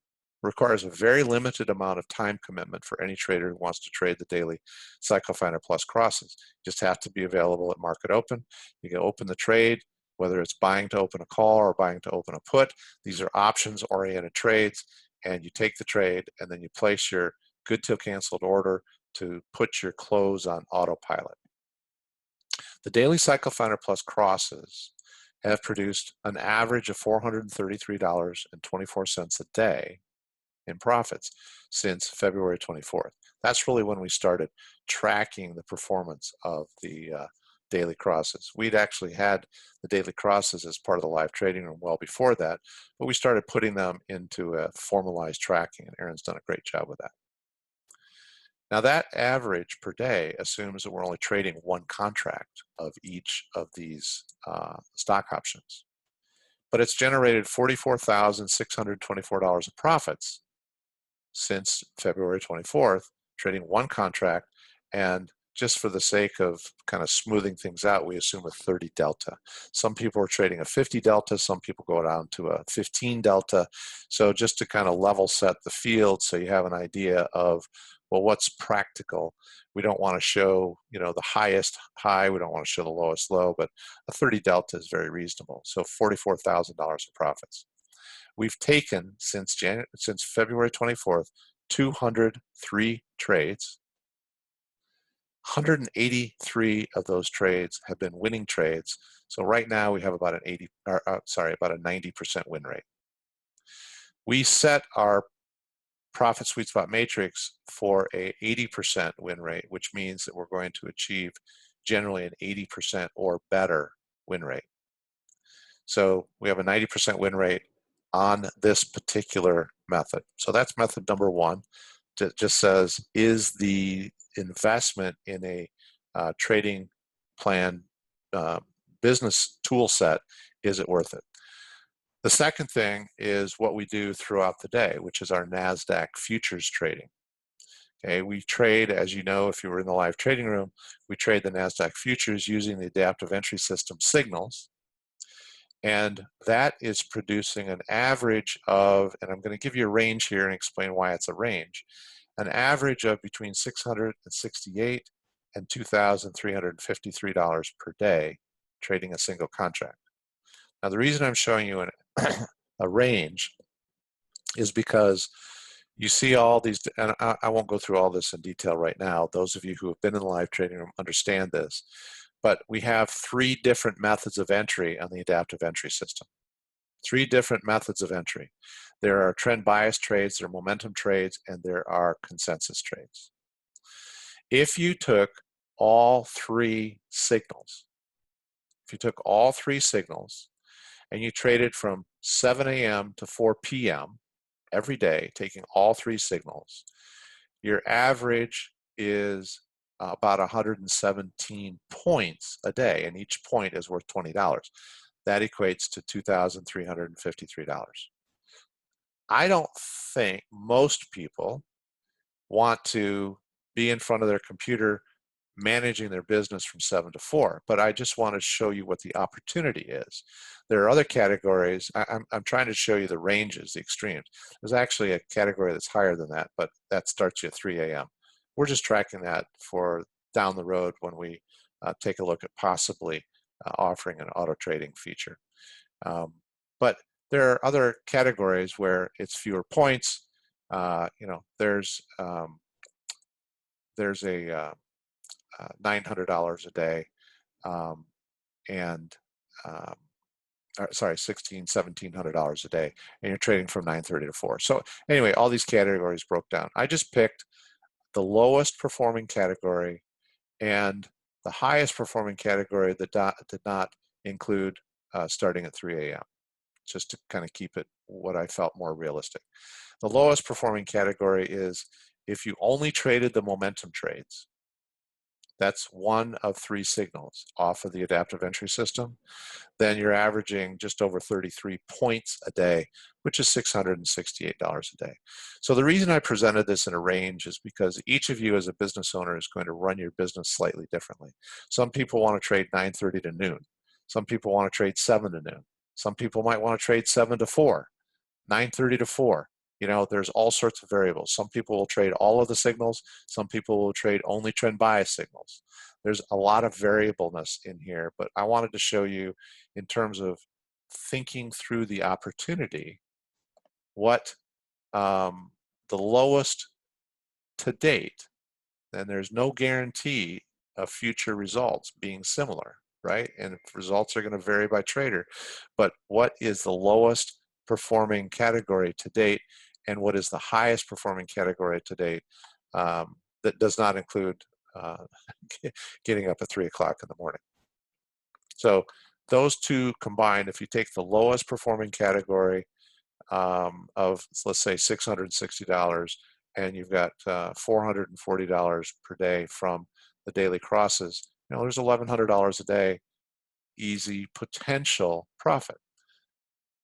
A: requires a very limited amount of time commitment for any trader who wants to trade the daily Cycle Finder Plus crosses. You just have to be available at market open. You can open the trade, whether it's buying to open a call or buying to open a put. These are options-oriented trades, and you take the trade and then you place your good till canceled order to put your close on autopilot. The daily Cycle Finder Plus crosses have produced an average of $433.24 a day in profits since February 24th. That's really when we started tracking the performance of the daily crosses. We'd actually had the daily crosses as part of the live trading room well before that, but we started putting them into a formalized tracking, and Aaron's done a great job with that. Now that average per day assumes that we're only trading one contract of each of these stock options, but it's generated $44,624 of profits since February 24th, trading one contract, and just for the sake of kind of smoothing things out, we assume a 30 delta. Some people are trading a 50 delta, some people go down to a 15 delta. So just to kind of level set the field so you have an idea of, well, what's practical? We don't want to show, the highest high, we don't want to show the lowest low, but a 30 delta is very reasonable. So $44,000 in profits. We've taken since February 24th, 203 trades. 183 of those trades have been winning trades. So right now we have about a 90% win rate. We set our profit sweet spot matrix for a 80% win rate, which means that we're going to achieve generally an 80% or better win rate. So we have a 90% win rate on this particular method. So that's method number one. It just says, is the investment in a trading plan business tool set, is it worth it? The second thing is what we do throughout the day, which is our NASDAQ futures trading. Okay, we trade, as you know, if you were in the live trading room, we trade the NASDAQ futures using the adaptive entry system signals. And that is producing an average of, and I'm going to give you a range here and explain why it's a range, an average of between $668 and $2,353 per day trading a single contract. Now the reason I'm showing you a range is because you see all these, and I won't go through all this in detail right now. Those of you who have been in the live trading room understand this. But we have three different methods of entry on the adaptive entry system. Three different methods of entry. There are trend bias trades, there are momentum trades, and there are consensus trades. If you took all three signals, and you traded from 7 a.m. to 4 p.m. every day, taking all three signals, your average is about 117 points a day, and each point is worth $20. That equates to $2,353. I don't think most people want to be in front of their computer managing their business from 7 to 4, but I just want to show you what the opportunity is. There are other categories. I'm trying to show you the ranges, the extremes. There's actually a category that's higher than that, but that starts you at 3 a.m. We're just tracking that for down the road when we take a look at possibly offering an auto trading feature. But there are other categories where it's fewer points. There's a $900 a day $1,700 a day, and you're trading from 9:30 to 4. So anyway, all these categories broke down. I just picked the lowest performing category and the highest performing category that did not include starting at 3 a.m. just to kind of keep it what I felt more realistic. The lowest performing category is if you only traded the momentum trades. That's one of three signals off of the adaptive entry system. Then you're averaging just over 33 points a day, which is $668 a day. So the reason I presented this in a range is because each of you as a business owner is going to run your business slightly differently. Some people want to trade 9:30 to noon. Some people want to trade 7 to noon. Some people might want to trade 7 to 4, 9:30 to 4. You know, there's all sorts of variables. Some people will trade all of the signals. Some people will trade only trend bias signals. There's a lot of variableness in here, but I wanted to show you in terms of thinking through the opportunity, what the lowest to date, and there's no guarantee of future results being similar, right? And results are going to vary by trader, but what is the lowest performing category to date, and what is the highest performing category to date? That does not include getting up at 3 o'clock in the morning. So those two combined, if you take the lowest performing category of, let's say, $660, and you've got $440 per day from the daily crosses, you know, there's $1,100 a day, easy potential profit.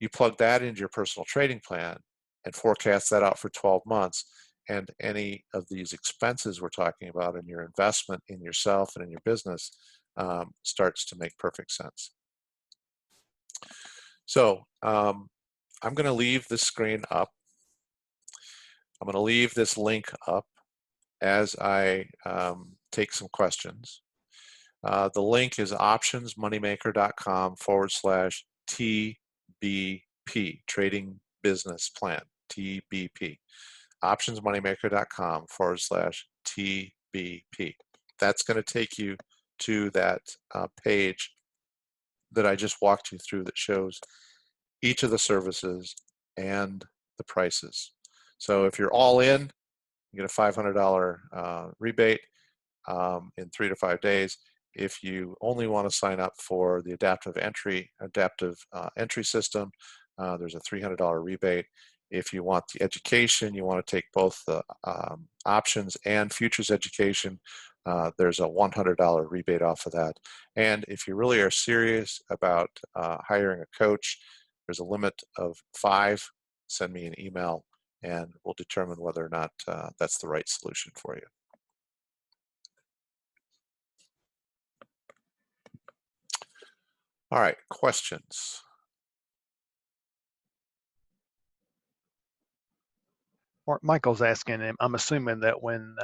A: You plug that into your personal trading plan and forecast that out for 12 months, and any of these expenses we're talking about in your investment in yourself and in your business starts to make perfect sense. So I'm going to leave this screen up. I'm going to leave this link up as I take some questions. The link is optionsmoneymaker.com/TBP, Trading Business Plan, TBP. optionsmoneymaker.com/TBP. That's going to take you to that page that I just walked you through that shows each of the services and the prices. So if you're all in, you get a $500 rebate in 3 to 5 days. If you only want to sign up for the adaptive entry system, there's a $300 rebate. If you want the education, you want to take both the options and futures education, there's a $100 rebate off of that. And if you really are serious about hiring a coach, there's a limit of 5. Send me an email and we'll determine whether or not that's the right solution for you. All right, questions?
B: Michael's asking, I'm assuming that when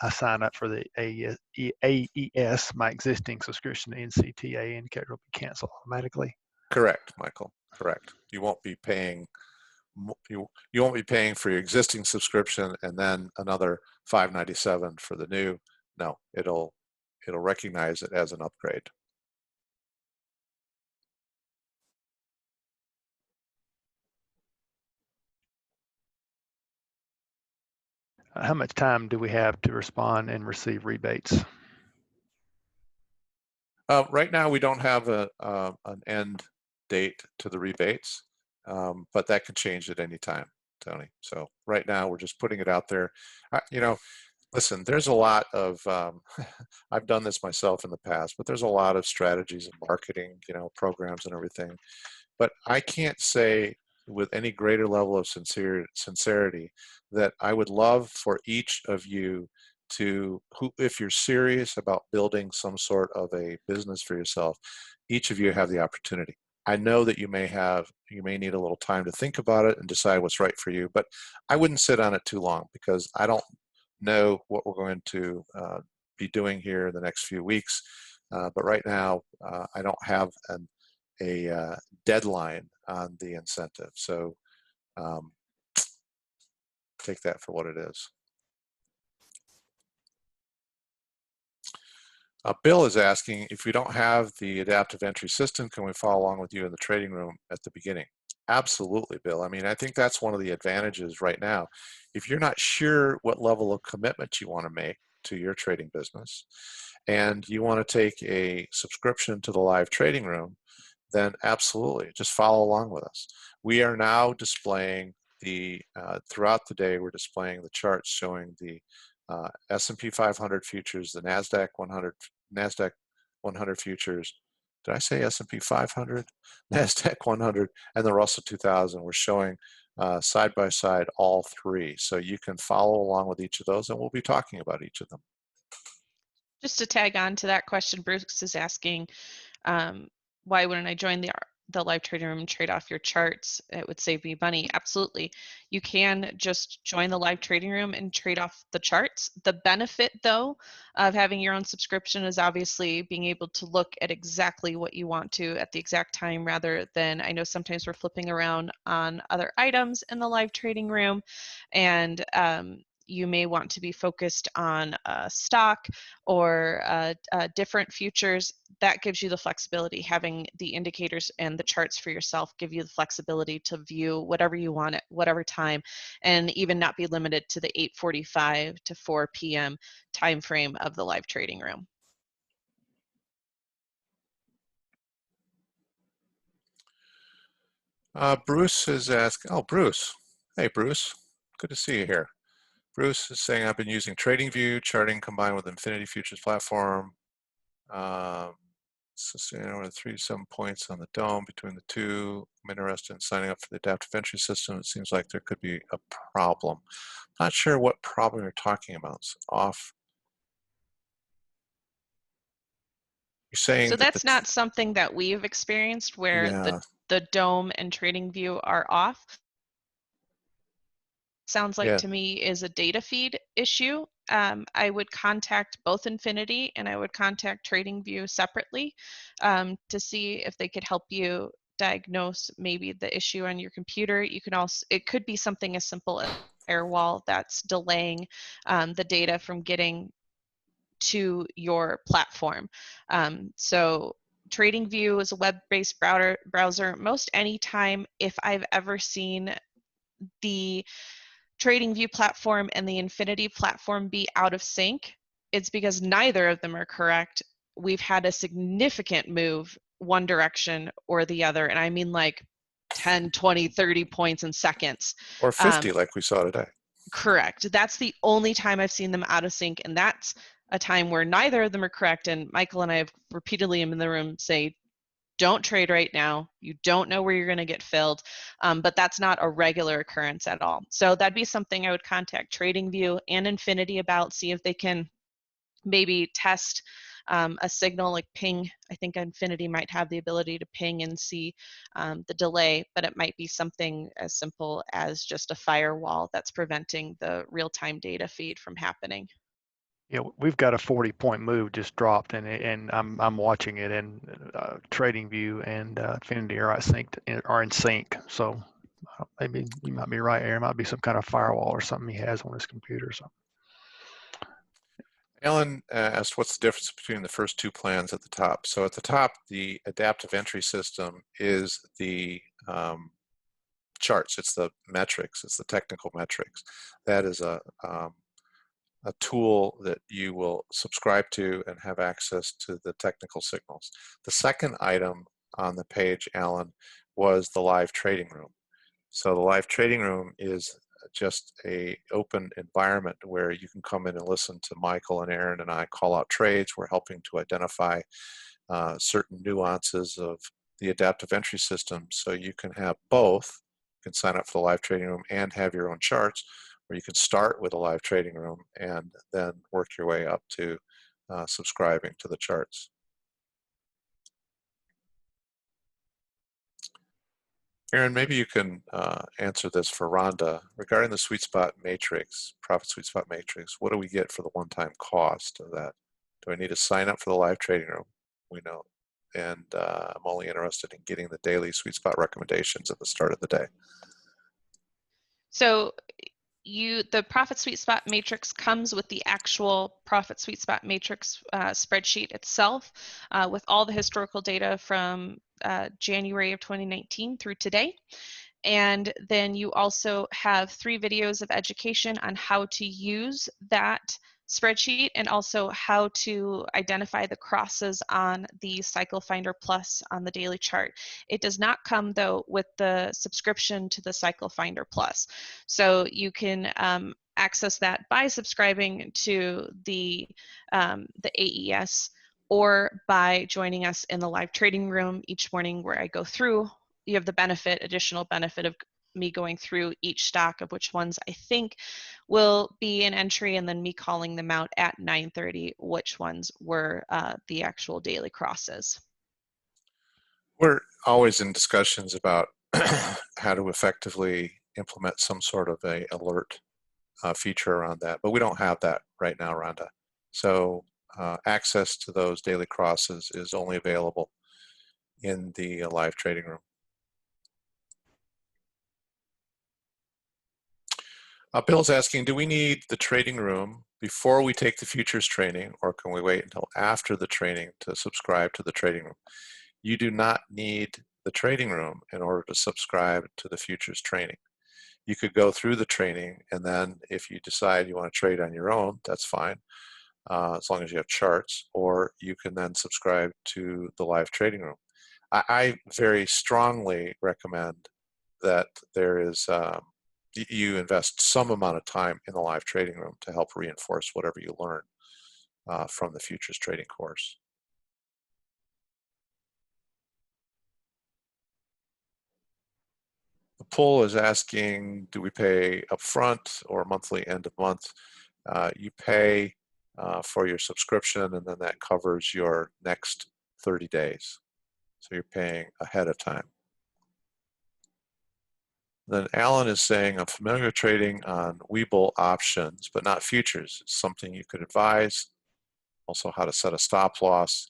B: I sign up for the AES, my existing subscription to NCTA indicator will be canceled automatically.
A: Correct, Michael. Correct. You won't be paying. You won't be paying for your existing subscription and then another $597 for the new. No, it'll recognize it as an upgrade.
B: How much time do we have to respond and receive rebates?
A: Right now, we don't have an end date to the rebates, but that can change at any time, Tony. So right now, we're just putting it out there. You know, listen, there's a lot of, I've done this myself in the past, but there's a lot of strategies and marketing, you know, programs and everything. But I can't say with any greater level of sincerity that I would love for each of you to, if you're serious about building some sort of a business for yourself, each of you have the opportunity. I know that you may need a little time to think about it and decide what's right for you, but I wouldn't sit on it too long because I don't know what we're going to be doing here in the next few weeks. But right now, I don't have a deadline on the incentive. So take that for what it is. Bill is asking, if we don't have the adaptive entry system, can we follow along with you in the trading room at the beginning? Absolutely, Bill. I mean, I think that's one of the advantages right now. If you're not sure what level of commitment you want to make to your trading business and you want to take a subscription to the live trading room, then absolutely, just follow along with us. We are now displaying throughout the day, we're displaying the charts showing the S&P 500 futures, the NASDAQ 100 futures. Did I say S&P 500? NASDAQ 100 and the Russell 2000. We're showing side by side all three. So you can follow along with each of those and we'll be talking about each of them.
C: Just to tag on to that question, Bruce is asking, why wouldn't I join the live trading room and trade off your charts, it would save me money. Absolutely. You can just join the live trading room and trade off the charts. The benefit, though, of having your own subscription is obviously being able to look at exactly what you want to at the exact time, rather than, I know sometimes we're flipping around on other items in the live trading room, and you may want to be focused on stock or different futures. That gives you the flexibility. Having the indicators and the charts for yourself give you the flexibility to view whatever you want at whatever time, and even not be limited to the 8:45 to 4 p.m. time frame of the live trading room.
A: Bruce is asking, oh, Bruce. Hey, Bruce. Good to see you here. Bruce is saying, I've been using TradingView, charting combined with Infinity Futures platform. So, you know, 3-7 points on the dome between the two. I'm interested in signing up for the adaptive entry system. It seems like there could be a problem. Not sure what problem you're talking about. It's off. You're saying
C: So
A: that
C: that's not something that we've experienced, where
A: yeah.
C: the dome and TradingView are off. Sounds like
A: Yeah.
C: to me is a data feed issue. I would contact both Infinity and I would contact TradingView separately to see if they could help you diagnose maybe the issue on your computer. You can also, it could be something as simple as firewall that's delaying the data from getting to your platform. So TradingView is a web-based browser. Most anytime, if I've ever seen the TradingView platform and the Infinity platform be out of sync, it's because neither of them are correct. We've had a significant move one direction or the other, and I mean like 10, 20, 30 points in seconds.
A: Or 50 like we saw today.
C: Correct. That's the only time I've seen them out of sync, and that's a time where neither of them are correct. And Michael and I have repeatedly in the room say, don't trade right now. You don't know where you're going to get filled, but that's not a regular occurrence at all. So that'd be something I would contact TradingView and Infinity about, see if they can maybe test a signal like ping. I think Infinity might have the ability to ping and see the delay, but it might be something as simple as just a firewall that's preventing the real-time data feed from happening.
B: Yeah, we've got a 40-point move just dropped, and I'm watching it, and TradingView and Infinity are in sync. So maybe you might be right, Aaron. It might be some kind of firewall or something he has on his computer. So.
A: Alan asked, what's the difference between the first two plans at the top? So at the top, the adaptive entry system is the charts. It's the metrics. It's the technical metrics. That is a tool that you will subscribe to and have access to the technical signals. The second item on the page, Alan, was the live trading room. So the live trading room is just a open environment where you can come in and listen to Michael and Aaron and I call out trades. We're helping to identify certain nuances of the adaptive entry system, so you can have both. You can sign up for the live trading room and have your own charts, or you can start with a live trading room and then work your way up to subscribing to the charts. Aaron, maybe you can answer this for Rhonda. Regarding the sweet spot matrix, profit sweet spot matrix, what do we get for the one-time cost of that? Do I need to sign up for the live trading room? We know. And I'm only interested in getting the daily sweet spot recommendations at the start of the day.
C: So the profit sweet spot matrix comes with the actual profit sweet spot matrix spreadsheet itself with all the historical data from January of 2019 through today. And then you also have 3 videos of education on how to use that spreadsheet and also how to identify the crosses on the Cycle Finder Plus on the daily chart. It does not come though with the subscription to the Cycle Finder Plus. So you can access that by subscribing to the AES or by joining us in the live trading room each morning where I go through. You have the additional benefit of me going through each stock of which ones I think will be an entry, and then me calling them out at 9:30, which ones were the actual daily crosses.
A: always in discussions about how to effectively implement some sort of a alert feature around that, but we don't have that right now, Rhonda. So access to those daily crosses is only available in the live trading room. Bill's asking, do we need the trading room before we take the futures training, or can we wait until after the training to subscribe to the trading room? You do not need the trading room in order to subscribe to the futures training. You could go through the training, and then if you decide you want to trade on your own, that's fine, as long as you have charts, or you can then subscribe to the live trading room. I very strongly recommend that there is you invest some amount of time in the live trading room to help reinforce whatever you learn from the futures trading course. The poll is asking, do we pay upfront or monthly end of month? You pay for your subscription, and then that covers your next 30 days. So you're paying ahead of time. Then Alan is saying, I'm familiar with trading on Webull options, but not futures. It's something you could advise. Also how to set a stop loss.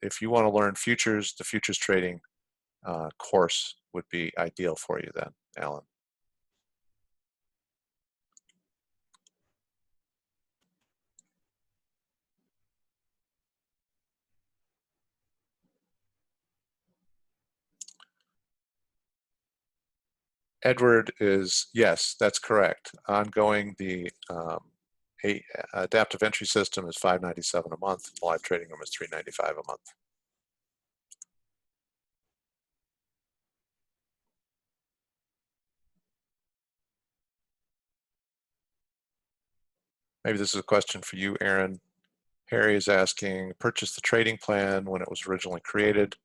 A: If you want to learn futures, the futures trading course would be ideal for you then, Alan. Edward is, yes, that's correct. Ongoing, the adaptive entry system is $597 a month. The live trading room is $395 a month. Maybe this is a question for you, Aaron. Harry is asking, purchase the trading plan when it was originally created.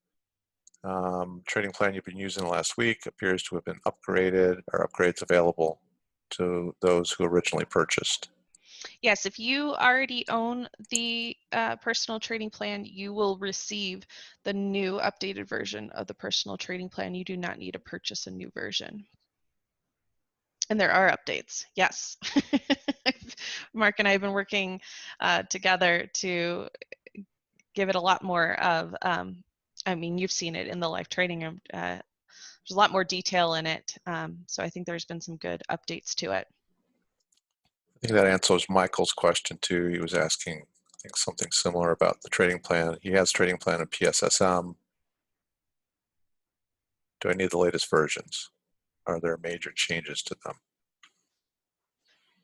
A: Trading plan you've been using last week appears to have been upgraded, or upgrades available to those who originally purchased.
C: Yes, if you already own the personal trading plan, you will receive the new updated version of the personal trading plan. You do not need to purchase a new version. And there are updates, yes. Mark and I have been working together to give it a lot more of, I mean, you've seen it in the live trading room. There's a lot more detail in it. So I think there's been some good updates to it.
A: I think that answers Michael's question too. He was asking, I think, something similar about the trading plan. He has trading plan in PSSM. Do I need the latest versions? Are there major changes to them?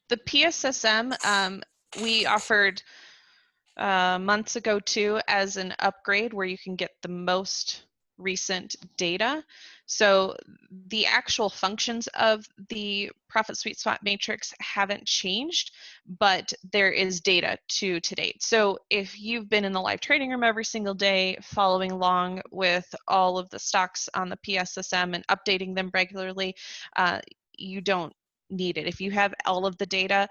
C: The PSSM, we offered months ago too as an upgrade where you can get the most recent data. So the actual functions of the profit sweet spot matrix haven't changed, but there is data to date. So if you've been in the live trading room every single day, following along with all of the stocks on the PSSM and updating them regularly, you don't need it. If you have all of the data,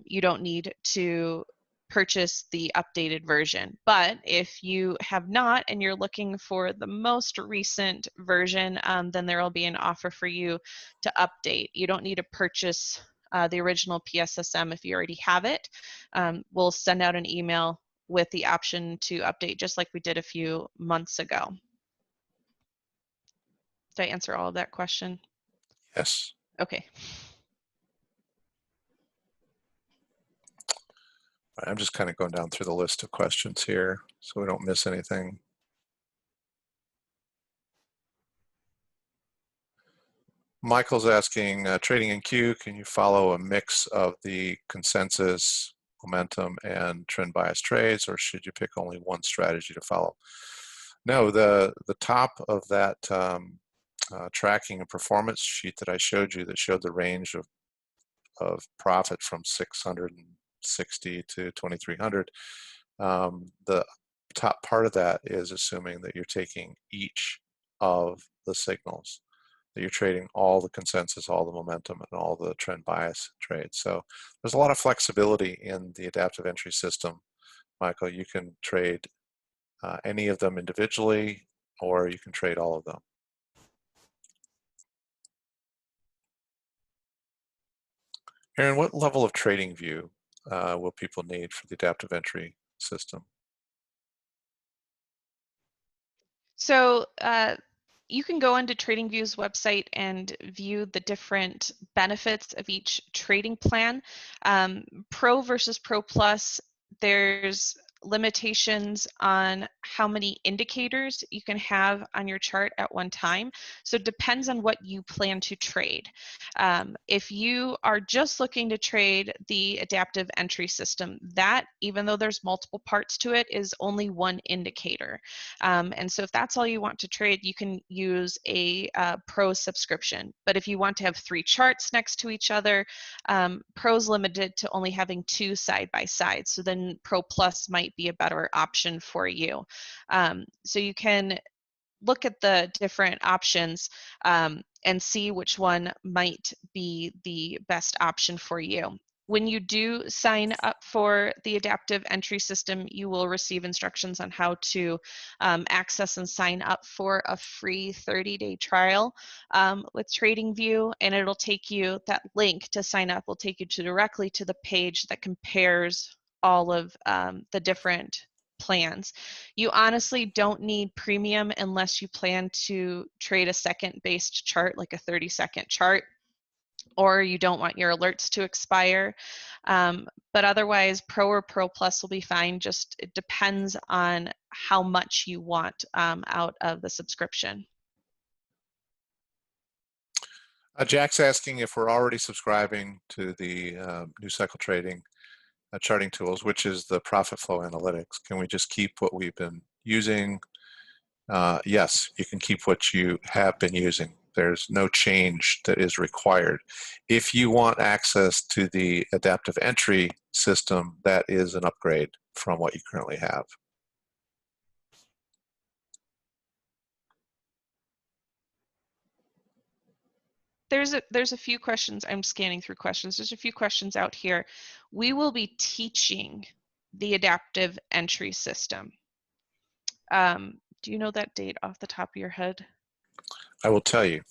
C: you don't need to purchase the updated version. But if you have not and you're looking for the most recent version, then there will be an offer for you to update. You don't need to purchase the original PSSM if you already have it. We'll send out an email with the option to update, just like we did a few months ago. Did I answer all of that question?
A: Yes.
C: Okay.
A: I'm just kind of going down through the list of questions here so we don't miss anything. Michael's asking, trading in Q, can you follow a mix of the consensus, momentum, and trend bias trades, or should you pick only one strategy to follow? No, the top of that tracking and performance sheet that I showed you that showed the range of profit from 660 to 2300, the top part of that is assuming that you're taking each of the signals, that you're trading all the consensus, all the momentum, and all the trend bias trades. So there's a lot of flexibility in the adaptive entry system. Michael, you can trade any of them individually, or you can trade all of them. Aaron, what level of trading view will people need for the adaptive entry system?
C: So you can go onto TradingView's website and view the different benefits of each trading plan. Pro versus Pro Plus, there's limitations on how many indicators you can have on your chart at one time. So it depends on what you plan to trade. If you are just looking to trade the adaptive entry system, that, even though there's multiple parts to it, is only one indicator. And so if that's all you want to trade, you can use a Pro subscription. But if you want to have 3 charts next to each other, Pro's limited to only having 2 side by side. So then Pro Plus might be a better option for you. So you can look at the different options and see which one might be the best option for you. When you do sign up for the adaptive entry system, you will receive instructions on how to access and sign up for a free 30-day trial with TradingView, and it'll take you, that link to sign up will take you directly to the page that compares all of the different plans. You honestly don't need premium unless you plan to trade a second-based chart, like a 30-second chart, or you don't want your alerts to expire. But otherwise, Pro or Pro Plus will be fine. Just it depends on how much you want out of the subscription.
A: Jack's asking if we're already subscribing to the New Cycle Trading charting tools, which is the Profit Flow Analytics. Can we just keep what we've been using? Yes, you can keep what you have been using. There's no change that is required. If you want access to the adaptive entry system, that is an upgrade from what you currently have.
C: There's a few questions. I'm scanning through questions. There's a few questions out here. We will be teaching the adaptive entry system. Do you know that date off the top of your head?
A: I will tell you.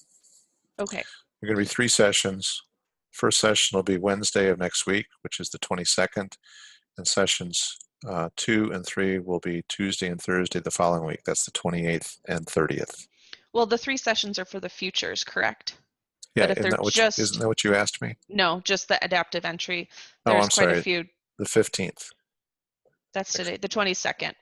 C: Okay.
A: There are going to be 3 sessions. First session will be Wednesday of next week, which is the 22nd, and sessions 2 and 3 will be Tuesday and Thursday the following week. That's the 28th and 30th.
C: Well, the 3 sessions are for the futures, correct?
A: Yeah,
C: but if they're
A: isn't that what you asked me?
C: No, just the adaptive entry.
A: Oh,
C: There's
A: I'm
C: quite
A: sorry.
C: a few.
A: The 15th.
C: That's today, the 22nd.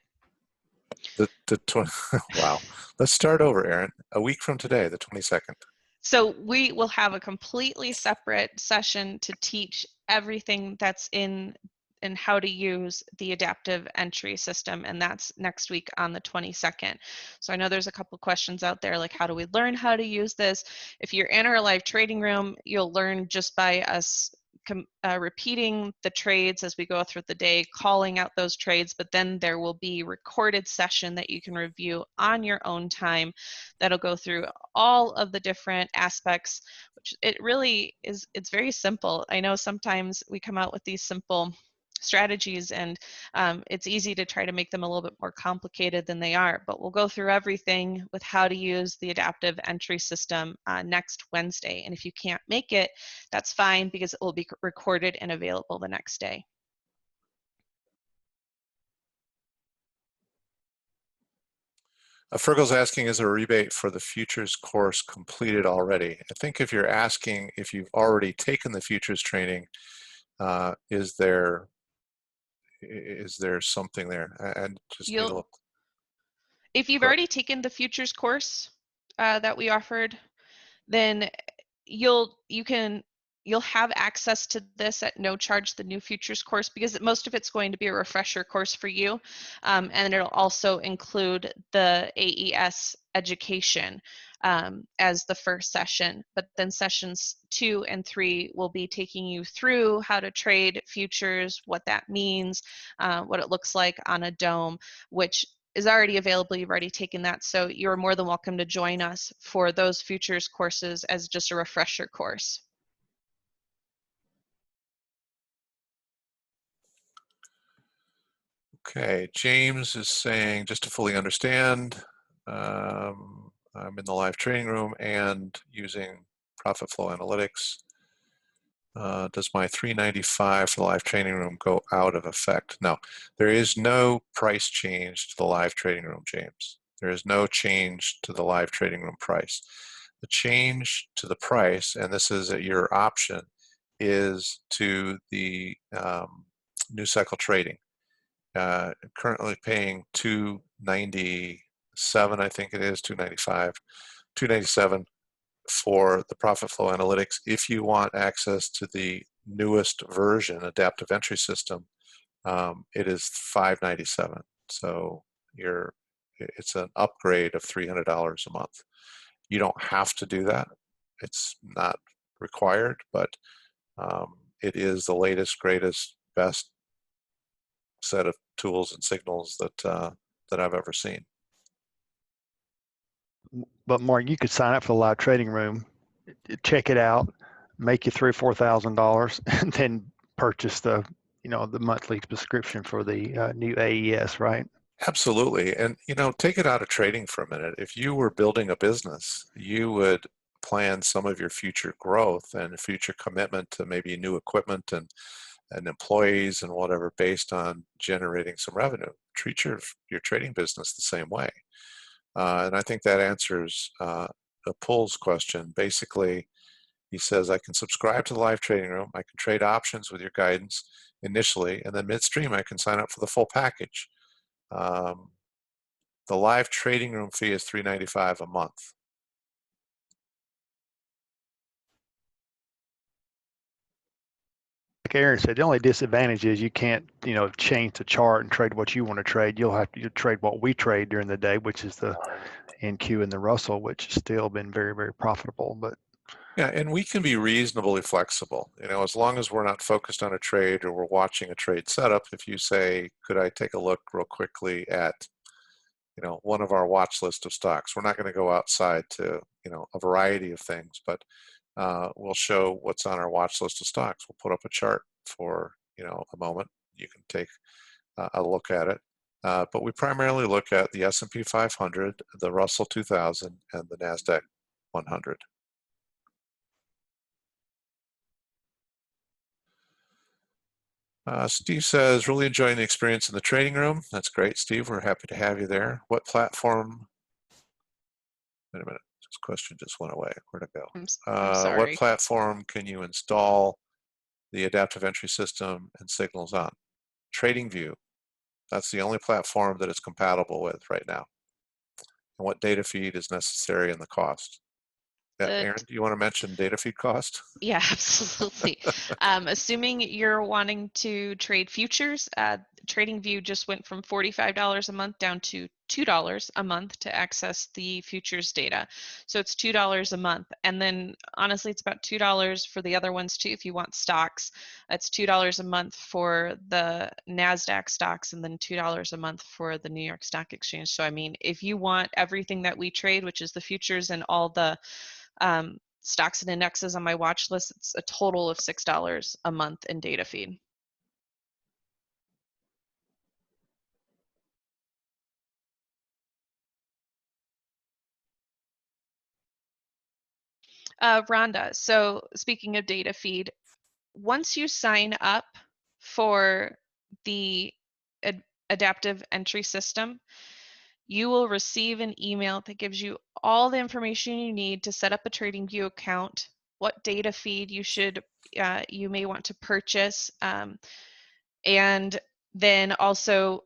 A: Wow. Let's start over, Aaron. A week from today, the 22nd.
C: So we will have a completely separate session to teach everything that's in and how to use the adaptive entry system, and that's next week on the 22nd. So I know there's a couple questions out there like, how do we learn how to use this? If you're in our live trading room, you'll learn just by us repeating the trades as we go through the day, calling out those trades, but then there will be recorded session that you can review on your own time that'll go through all of the different aspects, which it really is, it's very simple. I know sometimes we come out with these simple strategies and it's easy to try to make them a little bit more complicated than they are, but we'll go through everything with how to use the adaptive entry system next Wednesday. And if you can't make it, that's fine because it will be recorded and available the next day.
A: Fergal's asking, is there a rebate for the futures course completed already? I think if you're asking if you've already taken the futures training, is there something there? And just need to look.
C: If you've already taken the futures course that we offered, then you'll have access to this at no charge, the new futures course, because most of it's going to be a refresher course for you, and it'll also include the AES education as the first session. But then sessions 2 and 3 will be taking you through how to trade futures, what that means, what it looks like on a DOM, which is already available. You've already taken that, so you're more than welcome to join us for those futures courses as just a refresher course.
A: Okay, James is saying, just to fully understand, I'm in the live trading room and using Profit Flow Analytics. Does my $3.95 for the live trading room go out of effect? No, there is no price change to the live trading room, James. There is no change to the live trading room price. The change to the price, and this is at your option, is to the new cycle trading. Currently paying $297, I think it is, $295, $297 for the Profit Flow Analytics. If you want access to the newest version, Adaptive Entry System, it is $597. So it's an upgrade of $300 a month. You don't have to do that. It's not required, but it is the latest, greatest, best set of tools and signals that I've ever seen.
B: But Mark, you could sign up for the live trading room, check it out, make you $3,000 or $4,000, and then purchase the monthly subscription for the new AES, right?
A: Absolutely. And take it out of trading for a minute. If you were building a business, you would plan some of your future growth and future commitment to maybe new equipment and employees and whatever based on generating some revenue. Treat your trading business the same way. And I think that answers Paul's question. Basically, he says, I can subscribe to the live trading room. I can trade options with your guidance initially, and then midstream, I can sign up for the full package. The live trading room fee is $395 a month.
B: Like Aaron said, the only disadvantage is you can't, change the chart and trade what you want to trade. You'll have to trade what we trade during the day, which is the NQ and the Russell, which has still been very, very profitable. But
A: yeah, and we can be reasonably flexible, as long as we're not focused on a trade or we're watching a trade setup. If you say, could I take a look real quickly at, one of our watch list of stocks, we're not going to go outside to, a variety of things, but we'll show what's on our watch list of stocks. We'll put up a chart for, a moment. You can take a look at it. But we primarily look at the S&P 500, the Russell 2000, and the NASDAQ 100. Steve says, really enjoying the experience in the trading room. That's great, Steve. We're happy to have you there. What platform? Wait a minute. This question just went away. Where'd it go?
C: I'm sorry.
A: What platform can you install the Adaptive Entry System and signals on? TradingView. That's the only platform that it's compatible with right now. And what data feed is necessary and the cost? Aaron, do you want to mention data feed cost?
C: Yeah, absolutely. Assuming you're wanting to trade futures, TradingView just went from $45 a month down to $2 a month to access the futures data. So it's $2 a month. And then honestly, it's about $2 for the other ones too. If you want stocks, it's $2 a month for the NASDAQ stocks and then $2 a month for the New York Stock Exchange. So I mean, if you want everything that we trade, which is the futures and all the stocks and indexes on my watch list, it's a total of $6 a month in data feed. Rhonda, so speaking of data feed, once you sign up for the Adaptive Entry System, you will receive an email that gives you all the information you need to set up a TradingView account, what data feed you may want to purchase, and then also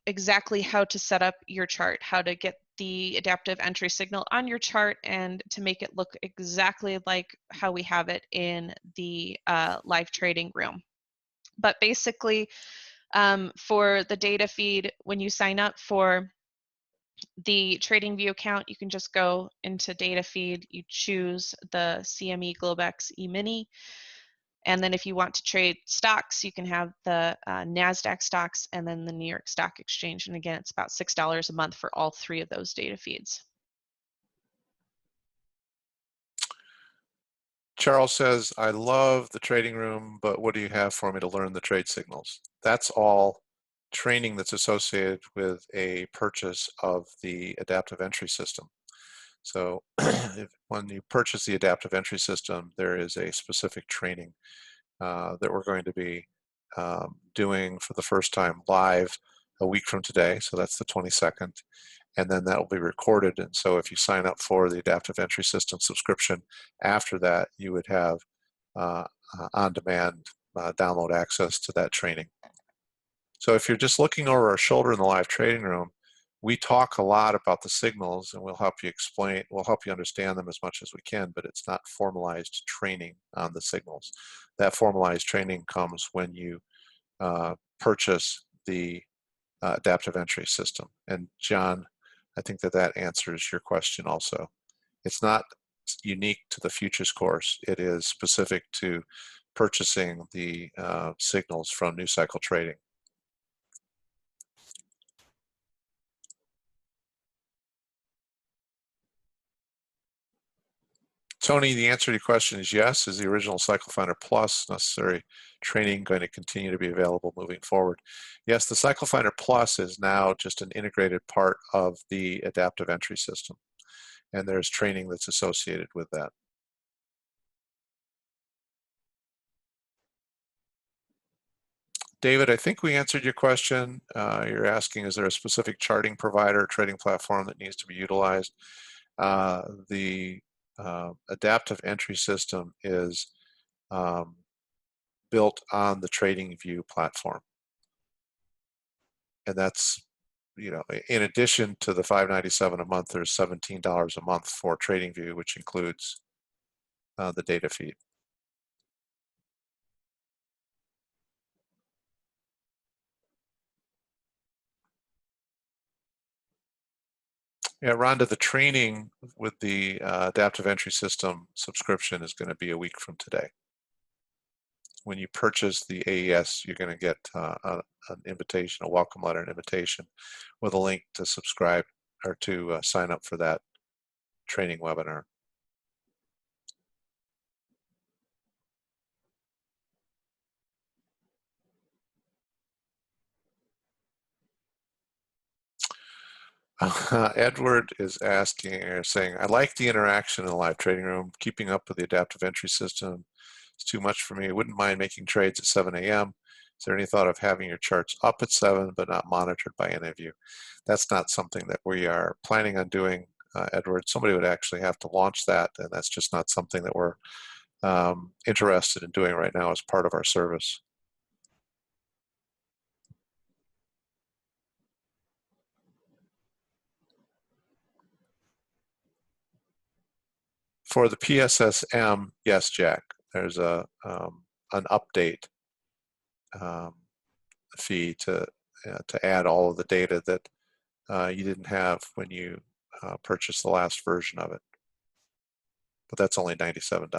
C: exactly how to set up your chart, how to get the adaptive entry signal on your chart and to make it look exactly like how we have it in the live trading room. But basically, for the data feed, when you sign up for the TradingView account, you can just go into data feed, you choose the CME Globex E-mini, and then if you want to trade stocks, you can have the NASDAQ stocks and then the New York Stock Exchange. And again, it's about $6 a month for all three of those data feeds.
A: Charles says, I love the trading room, but what do you have for me to learn the trade signals? That's all training that's associated with a purchase of the adaptive entry system. So when you purchase the adaptive entry system, there is a specific training that we're going to be doing for the first time live a week from today. So that's the 22nd. And then that will be recorded. And so if you sign up for the adaptive entry system subscription, after that, you would have on-demand download access to that training. So if you're just looking over our shoulder in the live trading room, we talk a lot about the signals, and we'll help you explain, we'll help you understand them as much as we can, but it's not formalized training on the signals. That formalized training comes when you purchase the adaptive entry system. And John, I think that answers your question also. It's not unique to the futures course. It is specific to purchasing the signals from New Cycle Trading. Tony, the answer to your question is yes. Is the original Cycle Finder Plus necessary training going to continue to be available moving forward? Yes, the Cycle Finder Plus is now just an integrated part of the adaptive entry system, and there's training that's associated with that. David, I think we answered your question. You're asking, is there a specific charting provider, trading platform that needs to be utilized? The adaptive entry system is built on the TradingView platform. And that's, you know, in addition to the $5.97 a month, there's $17 a month for TradingView, which includes the data feed. Yeah, Rhonda, the training with the adaptive entry system subscription is going to be a week from today. When you purchase the AES, you're going to get an invitation, a welcome letter, an invitation with a link to subscribe or to sign up for that training webinar. Edward is asking or saying, I like the interaction in the live trading room. Keeping up with the adaptive entry system is too much for me. I wouldn't mind making trades at 7 a.m. Is there any thought of having your charts up at 7 but not monitored by any of you? That's not something that we are planning on doing, Edward. Somebody would actually have to launch that, and that's just not something that we're interested in doing right now as part of our service. For the PSSM, yes, Jack, there's an update fee to add all of the data that you didn't have when you purchased the last version of it. But that's only $97.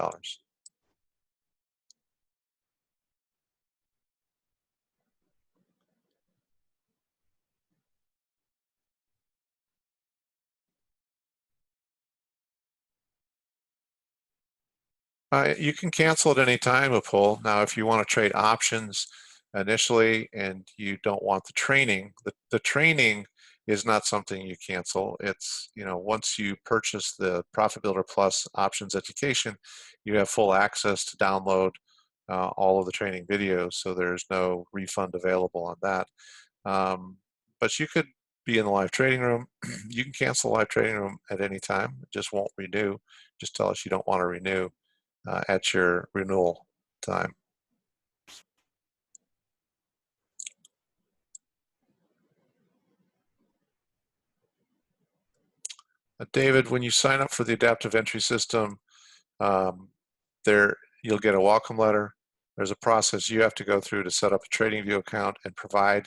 A: You can cancel at any time, Apul. Now, if you want to trade options initially and you don't want the training, the training is not something you cancel. It's, you know, once you purchase the Profit Builder Plus options education, you have full access to download all of the training videos, so there's no refund available on that. But you could be in the live trading room. You can cancel the live trading room at any time. It just won't renew. Just tell us you don't want to renew at your renewal time. David, when you sign up for the adaptive entry system, you'll get a welcome letter. There's a process you have to go through to set up a TradingView account and provide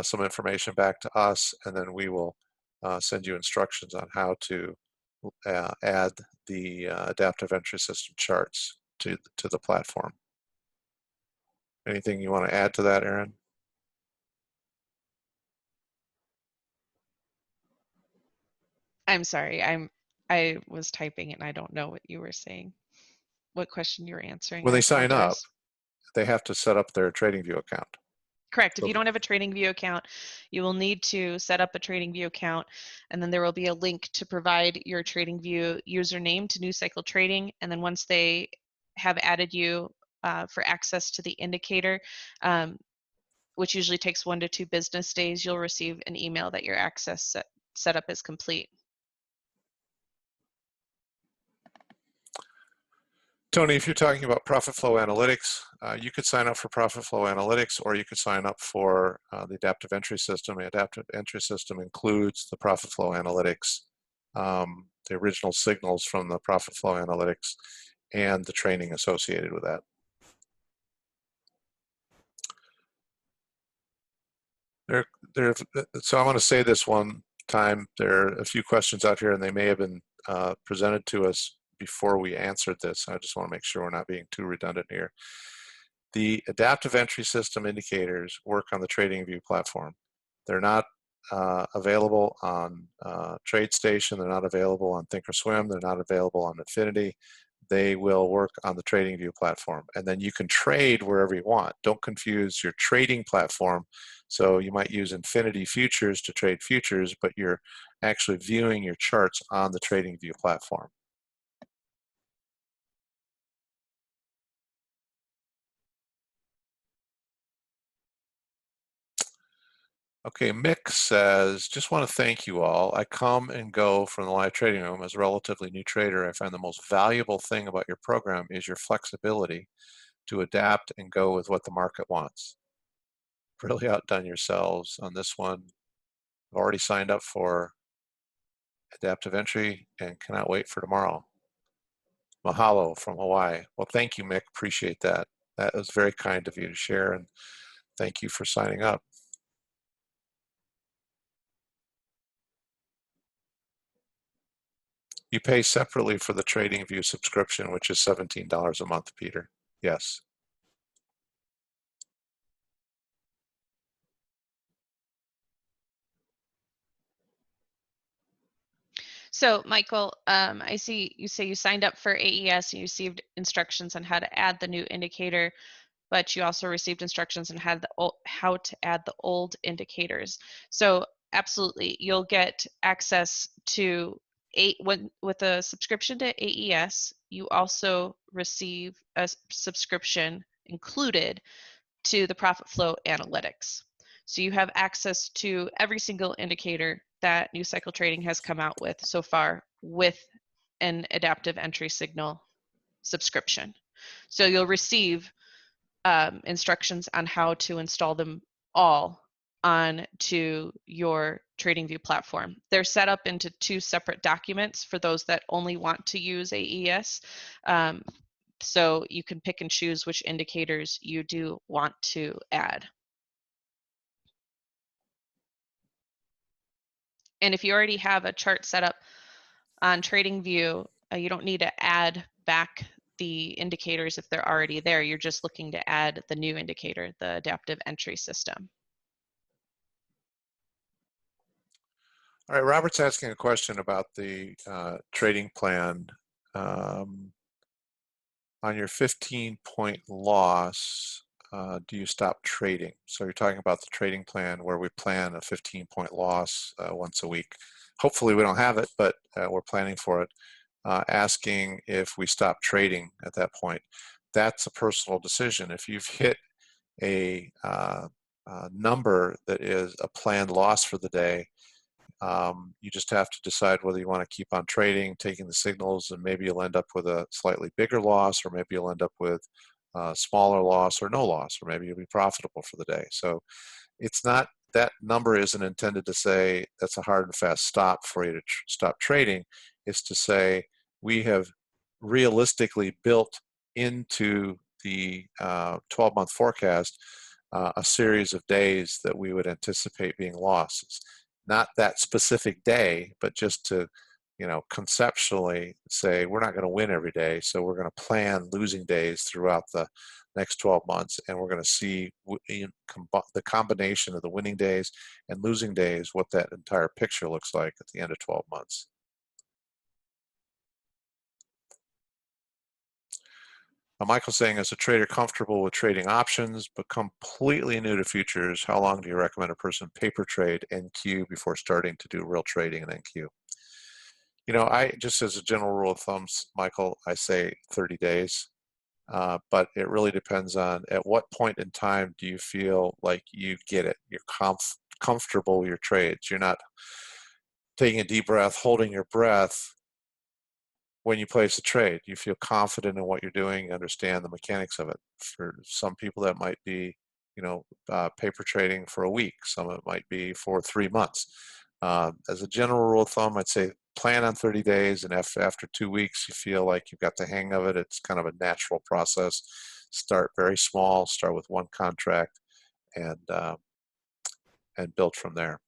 A: some information back to us, and then we will send you instructions on how to add the adaptive entry system charts to the platform. Anything you want to add to that, Aaron?
C: I'm sorry. I was typing and I don't know what you were saying. What question you were answering?
A: When
C: I
A: they sign up,
C: apologize.
A: they have to set up their TradingView account.
C: Correct. If you
A: Okay.
C: don't have a TradingView account, you will need to set up a TradingView account, and then there will be a link to provide your TradingView username to New Cycle Trading. And then once they have added you for access to the indicator, which usually takes 1 to 2 business days, you'll receive an email that your access setup is complete.
A: Tony, if you're talking about Profit Flow Analytics, you could sign up for Profit Flow Analytics, or you could sign up for the Adaptive Entry System. The Adaptive Entry System includes the Profit Flow Analytics, the original signals from the Profit Flow Analytics, and the training associated with that. So I want to say this one time. There are a few questions out here, and they may have been presented to us before we answered this. I just want to make sure we're not being too redundant here. The Adaptive Entry System indicators work on the TradingView platform. They're not available on TradeStation. They're not available on Thinkorswim. They're not available on Infinity. They will work on the TradingView platform. And then you can trade wherever you want. Don't confuse your trading platform. So you might use Infinity Futures to trade futures, but you're actually viewing your charts on the TradingView platform. Okay, Mick says, just want to thank you all. I come and go from the live trading room as a relatively new trader. I find the most valuable thing about your program is your flexibility to adapt and go with what the market wants. Really outdone yourselves on this one. I've already signed up for Adaptive Entry and cannot wait for tomorrow. Mahalo from Hawaii. Well, thank you, Mick. Appreciate that. That was very kind of you to share, and thank you for signing up. You pay separately for the TradingView subscription, which is $17 a month, Peter. Yes.
C: So, Michael, I see you say you signed up for AES and you received instructions on how to add the new indicator, but you also received instructions on how to add the old indicators. So, absolutely, you'll get access to with a subscription to AES. You also receive a subscription included to the Profit Flow Analytics. So you have access to every single indicator that New Cycle Trading has come out with so far with an Adaptive Entry Signal subscription. So you'll receive instructions on how to install them all onto your TradingView platform. They're set up into 2 separate documents for those that only want to use AES. So you can pick and choose which indicators you do want to add. And if you already have a chart set up on TradingView, you don't need to add back the indicators if they're already there. You're just looking to add the new indicator, the Adaptive Entry System.
A: All right, Robert's asking a question about the trading plan. On your 15-point loss, do you stop trading? So you're talking about the trading plan where we plan a 15-point loss once a week. Hopefully we don't have it, but we're planning for it. Asking if we stop trading at that point. That's a personal decision. If you've hit a number that is a planned loss for the day, you just have to decide whether you want to keep on trading, taking the signals, and maybe you'll end up with a slightly bigger loss, or maybe you'll end up with a smaller loss or no loss, or maybe you'll be profitable for the day. So it's not, that number isn't intended to say that's a hard and fast stop for you to stop trading. It's to say we have realistically built into the 12-month forecast a series of days that we would anticipate being losses. Not that specific day, but just to, conceptually say we're not going to win every day, so we're going to plan losing days throughout the next 12 months, and we're going to see the combination of the winning days and losing days, what that entire picture looks like at the end of 12 months. Michael's saying, as a trader comfortable with trading options but completely new to futures, how long do you recommend a person paper trade NQ before starting to do real trading in NQ? You know, I just, as a general rule of thumb, Michael, I say 30 days. But it really depends on at what point in time do you feel like you get it. You're comfortable with your trades. You're not taking a deep breath, holding your breath when you place a trade. You feel confident in what you're doing, you understand the mechanics of it. For some people that might be, you know, paper trading for a week. Some it might be for 3 months. As a general rule of thumb, I'd say plan on 30 days, and after 2 weeks you feel like you've got the hang of it. It's kind of a natural process. Start very small, start with one contract, and build from there.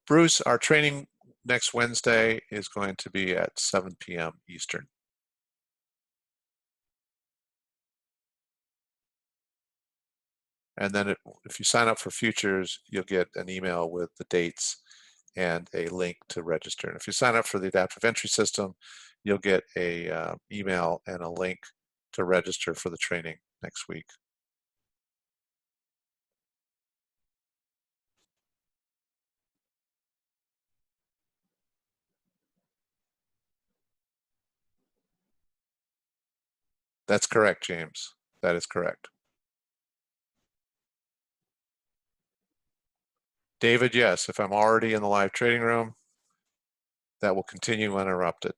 A: Bruce, our training next Wednesday is going to be at 7 p.m. Eastern. And then if you sign up for futures, you'll get an email with the dates and a link to register. And if you sign up for the adaptive entry system, you'll get a email and a link to register for the training next week. That's correct, James. That is correct. David, yes, if I'm already in the live trading room, that will continue uninterrupted.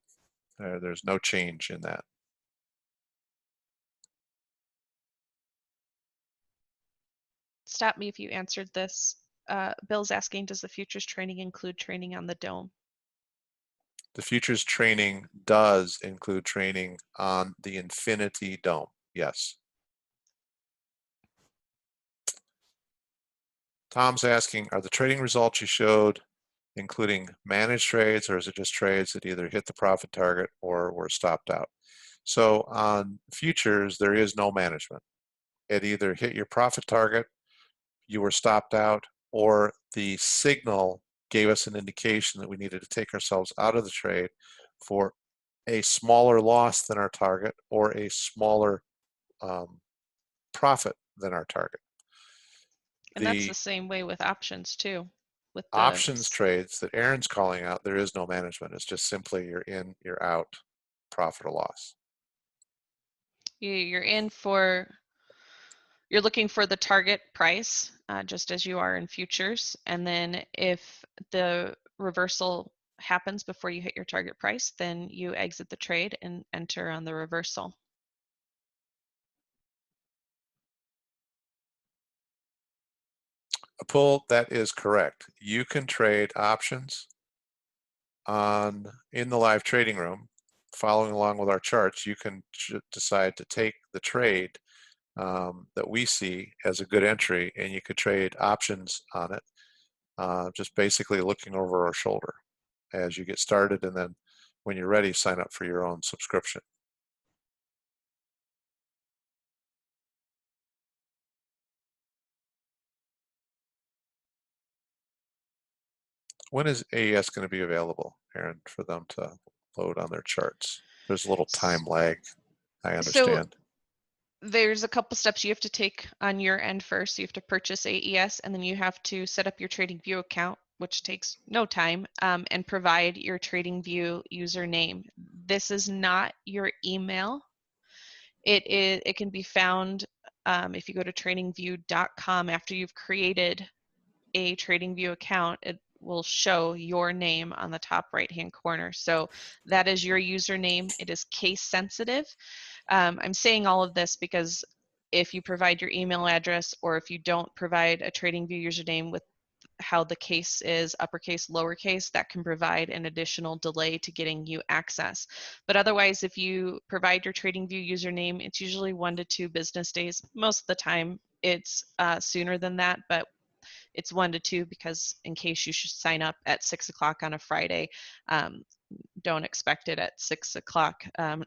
A: There's no change in that.
C: Stop me if you answered this. Bill's asking, does the futures training include training on the dome?
A: The futures training does include training on the Infinity Dome, yes. Tom's asking, are the trading results you showed including managed trades, or is it just trades that either hit the profit target or were stopped out? So on futures, there is no management. It either hit your profit target, you were stopped out, or the signal gave us an indication that we needed to take ourselves out of the trade for a smaller loss than our target or a smaller profit than our target.
C: And that's the same way with options too. With the
A: options trades that Aaron's calling out, there is no management. It's just simply you're in, you're out, profit or loss.
C: You're in for, you're looking for the target price, just as you are in futures. And then if the reversal happens before you hit your target price, then you exit the trade and enter on the reversal.
A: Apul, that is correct. You can trade options in the live trading room. Following along with our charts, you can decide to take the trade that we see as a good entry, and you could trade options on it, just basically looking over our shoulder as you get started, and then when you're ready, sign up for your own subscription. When is AES going to be available, Aaron, for them to load on their charts? There's a little time lag, I understand.
C: So there's a couple steps you have to take on your end first. You have to purchase AES, and then you have to set up your TradingView account, which takes no time, and provide your TradingView username. This is not your email. It can be found if you go to tradingview.com. After you've created a TradingView account, it will show your name on the top right hand corner. So that is your username. It is case sensitive. I'm saying all of this because if you provide your email address, or if you don't provide a TradingView username with how the case is uppercase, lowercase, that can provide an additional delay to getting you access. But otherwise, if you provide your TradingView username, it's usually 1 to 2 business days. Most of the time, it's sooner than that, but it's 1 to 2 because in case you should sign up at 6 o'clock on a Friday, don't expect it at 6 o'clock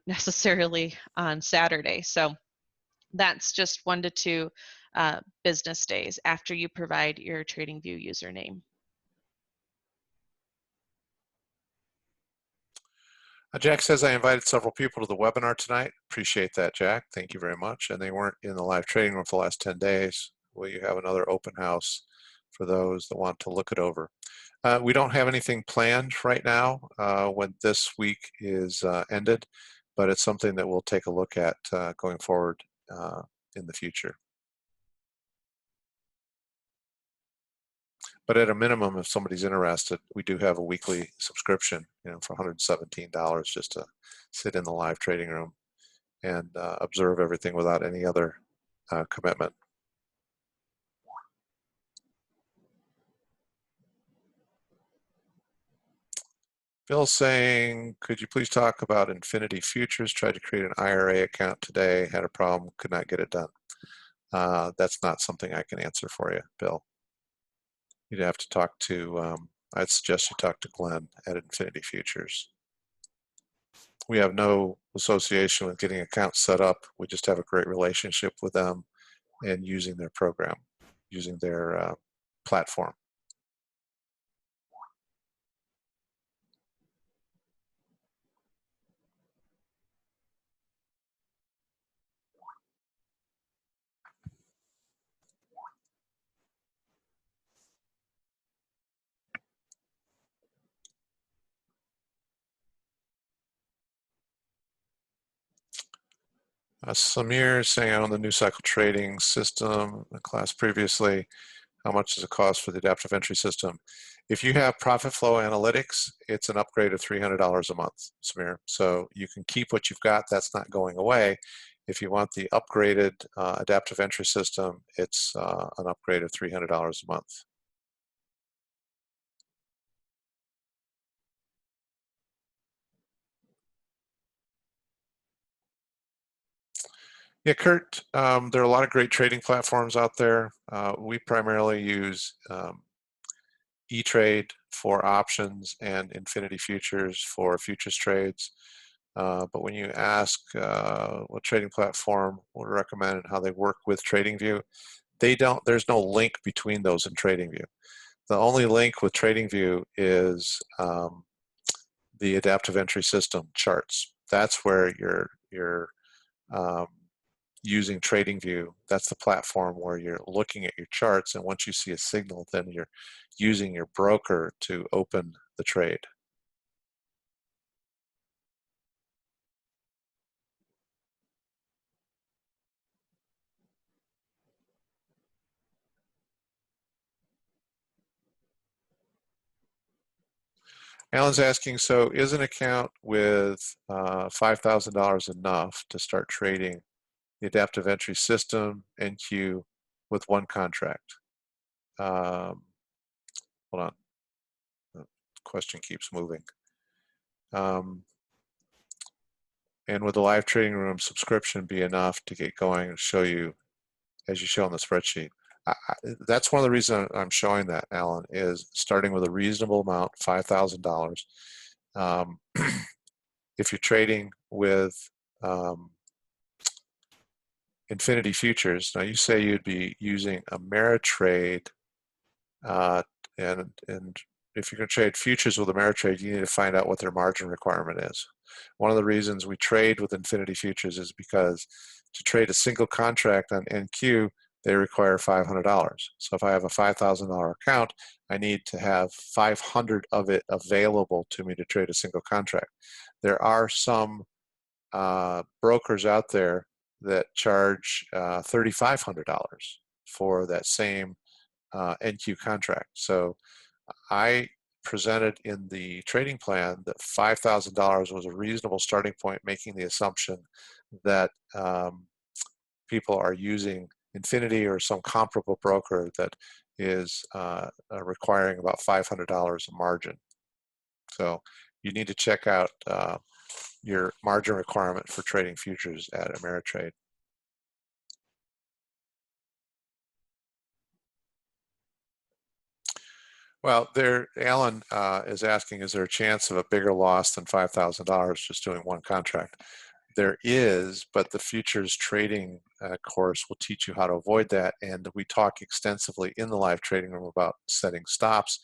C: necessarily on Saturday. So that's just 1 to 2 business days after you provide your TradingView username.
A: Jack says, I invited several people to the webinar tonight. Appreciate that, Jack. Thank you very much. And they weren't in the live trading room for the last 10 days. Will you have another open house for those that want to look it over? We don't have anything planned right now when this week is ended, but it's something that we'll take a look at going forward in the future. But at a minimum, if somebody's interested, we do have a weekly subscription, for $117 just to sit in the live trading room and observe everything without any other commitment. Bill's saying, could you please talk about Infinity Futures? Tried to create an IRA account today, had a problem, could not get it done. That's not something I can answer for you, Bill. You'd have to talk to, I'd suggest you talk to Glenn at Infinity Futures. We have no association with getting accounts set up. We just have a great relationship with them and using their program, using their platform. Samir is saying, I own the New Cycle Trading System, the class previously. How much does it cost for the adaptive entry system? If you have Profit Flow Analytics, it's an upgrade of $300 a month, Samir. So you can keep what you've got. That's not going away. If you want the upgraded adaptive entry system, it's an upgrade of $300 a month. Yeah, Kurt, there are a lot of great trading platforms out there. We primarily use E-Trade for options and Infinity Futures for futures trades. But when you ask what trading platform would recommend and how they work with TradingView, there's no link between those in TradingView. The only link with TradingView is the adaptive entry system charts. That's where you're using TradingView. That's the platform where you're looking at your charts, and once you see a signal, then you're using your broker to open the trade. Alan's asking, so is an account with $5,000 enough to start trading the adaptive entry system NQ with one contract? Hold on, the question keeps moving. And would the live trading room subscription be enough to get going and show you, as you show on the spreadsheet? That's one of the reasons I'm showing that, Alan, is starting with a reasonable amount, $5,000. If you're trading with Infinity Futures, now you say you'd be using Ameritrade, and if you're going to trade futures with Ameritrade, you need to find out what their margin requirement is. One of the reasons we trade with Infinity Futures is because to trade a single contract on NQ, they require $500. So if I have a $5,000 account, I need to have 500 of it available to me to trade a single contract. There are some brokers out there that charge $3,500 for that same NQ contract. So I presented in the trading plan that $5,000 was a reasonable starting point, making the assumption that people are using Infinity or some comparable broker that is requiring about $500 a margin. So you need to check out your margin requirement for trading futures at Ameritrade. Well, Alan is asking, is there a chance of a bigger loss than $5,000 just doing one contract? There is, but the futures trading course will teach you how to avoid that, and we talk extensively in the live trading room about setting stops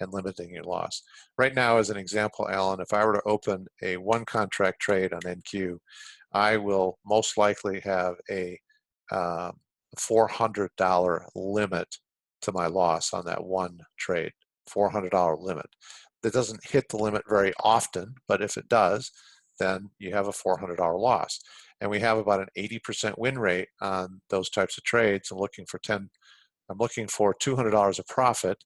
A: and limiting your loss. Right now, as an example, Alan, if I were to open a one contract trade on NQ, I will most likely have a $400 limit to my loss on that one trade, $400 limit. That doesn't hit the limit very often, but if it does, then you have a $400 loss. And we have about an 80% win rate on those types of trades. I'm looking for $200 of profit,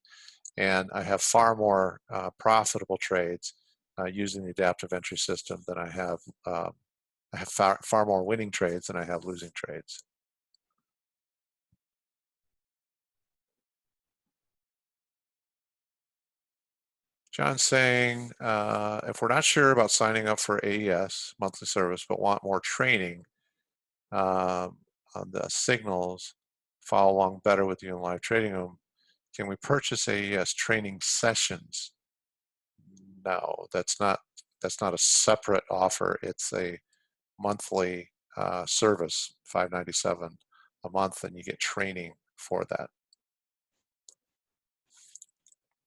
A: and I have far more profitable trades using the adaptive entry system than I have far more winning trades than I have losing trades. John's saying, if we're not sure about signing up for AES monthly service, but want more training on the signals, follow along better with you in live trading room, can we purchase AES training sessions? No, that's not a separate offer. It's a monthly service, $597 a month, and you get training for that.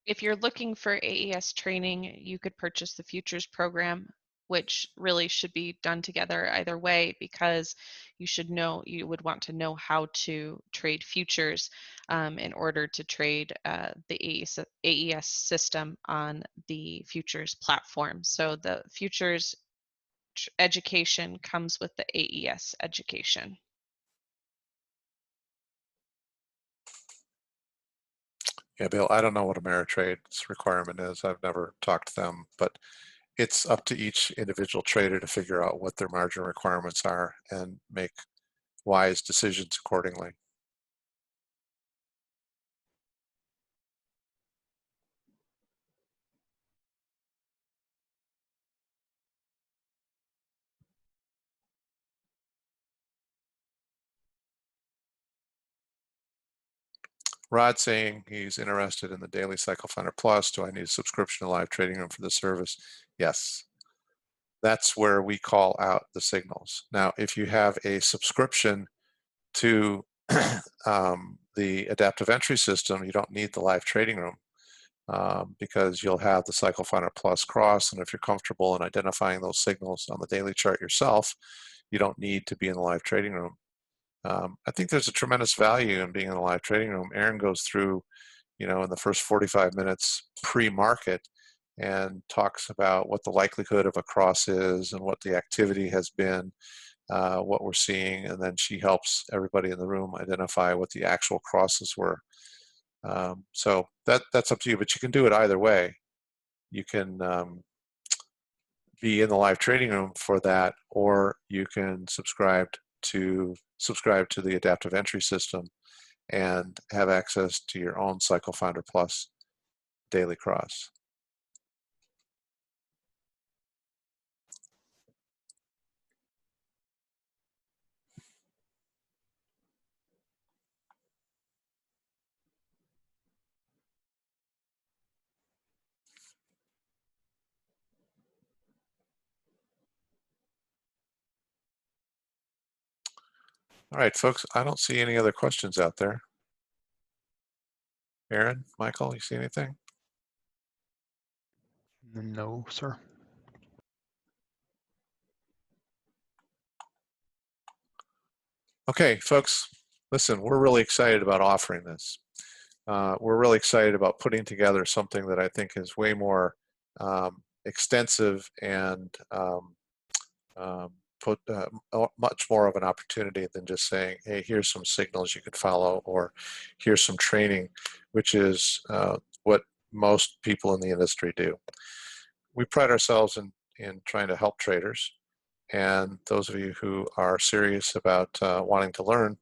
C: If you're looking for AES training, you could purchase the futures program, which really should be done together either way, because you would want to know how to trade futures in order to trade the AES system on the futures platform. So the futures education comes with the AES education.
A: Yeah, Bill, I don't know what Ameritrade's requirement is. I've never talked to them, but it's up to each individual trader to figure out what their margin requirements are and make wise decisions accordingly. Rod saying he's interested in the Daily Cycle Finder Plus. Do I need a subscription to Live Trading Room for the service? Yes. That's where we call out the signals. Now, if you have a subscription to the adaptive entry system, you don't need the Live Trading Room because you'll have the Cycle Finder Plus cross, and if you're comfortable in identifying those signals on the daily chart yourself, you don't need to be in the Live Trading Room. I think there's a tremendous value in being in the Live Trading Room. Aaron goes through, in the first 45 minutes pre-market and talks about what the likelihood of a cross is and what the activity has been, what we're seeing, and then she helps everybody in the room identify what the actual crosses were. So that's up to you, but you can do it either way. You can be in the Live Trading Room for that, or you can subscribe to the adaptive entry system and have access to your own Cycle Finder Plus daily cross. All right, folks, I don't see any other questions out there. Aaron, Michael, you see anything?
B: No, sir.
A: Okay, folks, listen, we're really excited about offering this. We're really excited about putting together something that I think is way more extensive and much more of an opportunity than just saying, hey, here's some signals you could follow, or here's some training, which is what most people in the industry do. We pride ourselves in trying to help traders, and those of you who are serious about wanting to learn,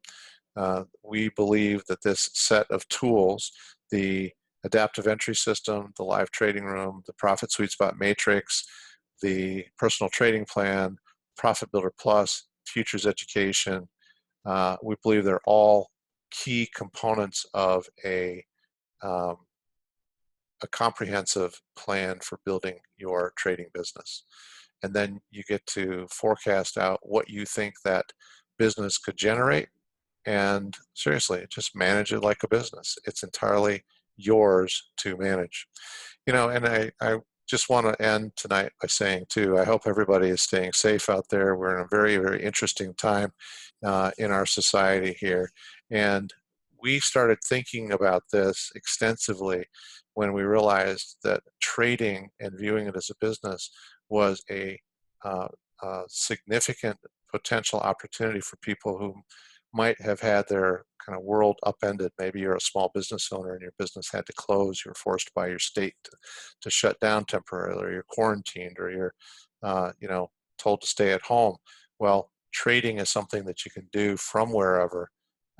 A: we believe that this set of tools, the adaptive entry system, the Live Trading Room, the Profit Sweet Spot Matrix, the personal trading plan, Profit Builder Plus, futures education, we believe they're all key components of a comprehensive plan for building your trading business. And then you get to forecast out what you think that business could generate, and seriously, just manage it like a business. It's entirely yours to manage. You know, and I just want to end tonight by saying too, I hope everybody is staying safe out there. We're in a very, very interesting time in our society here. And we started thinking about this extensively when we realized that trading and viewing it as a business was a significant potential opportunity for people who might have had their kind of world upended. Maybe you're a small business owner and your business had to close. You're forced by your state to shut down temporarily, or you're quarantined, or you're you know, told to stay at home. Well, trading is something that you can do from wherever,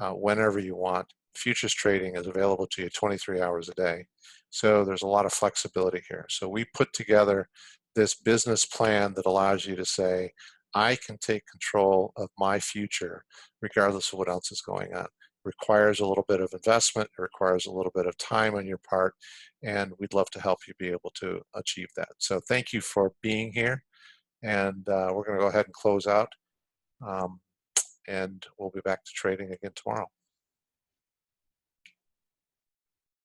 A: whenever you want. Futures trading is available to you 23 hours a day. So there's a lot of flexibility here. So we put together this business plan that allows you to say, I can take control of my future regardless of what else is going on. Requires a little bit of investment, it requires a little bit of time on your part, and we'd love to help you be able to achieve that. So thank you for being here, and we're going to go ahead and close out, and we'll be back to trading again tomorrow.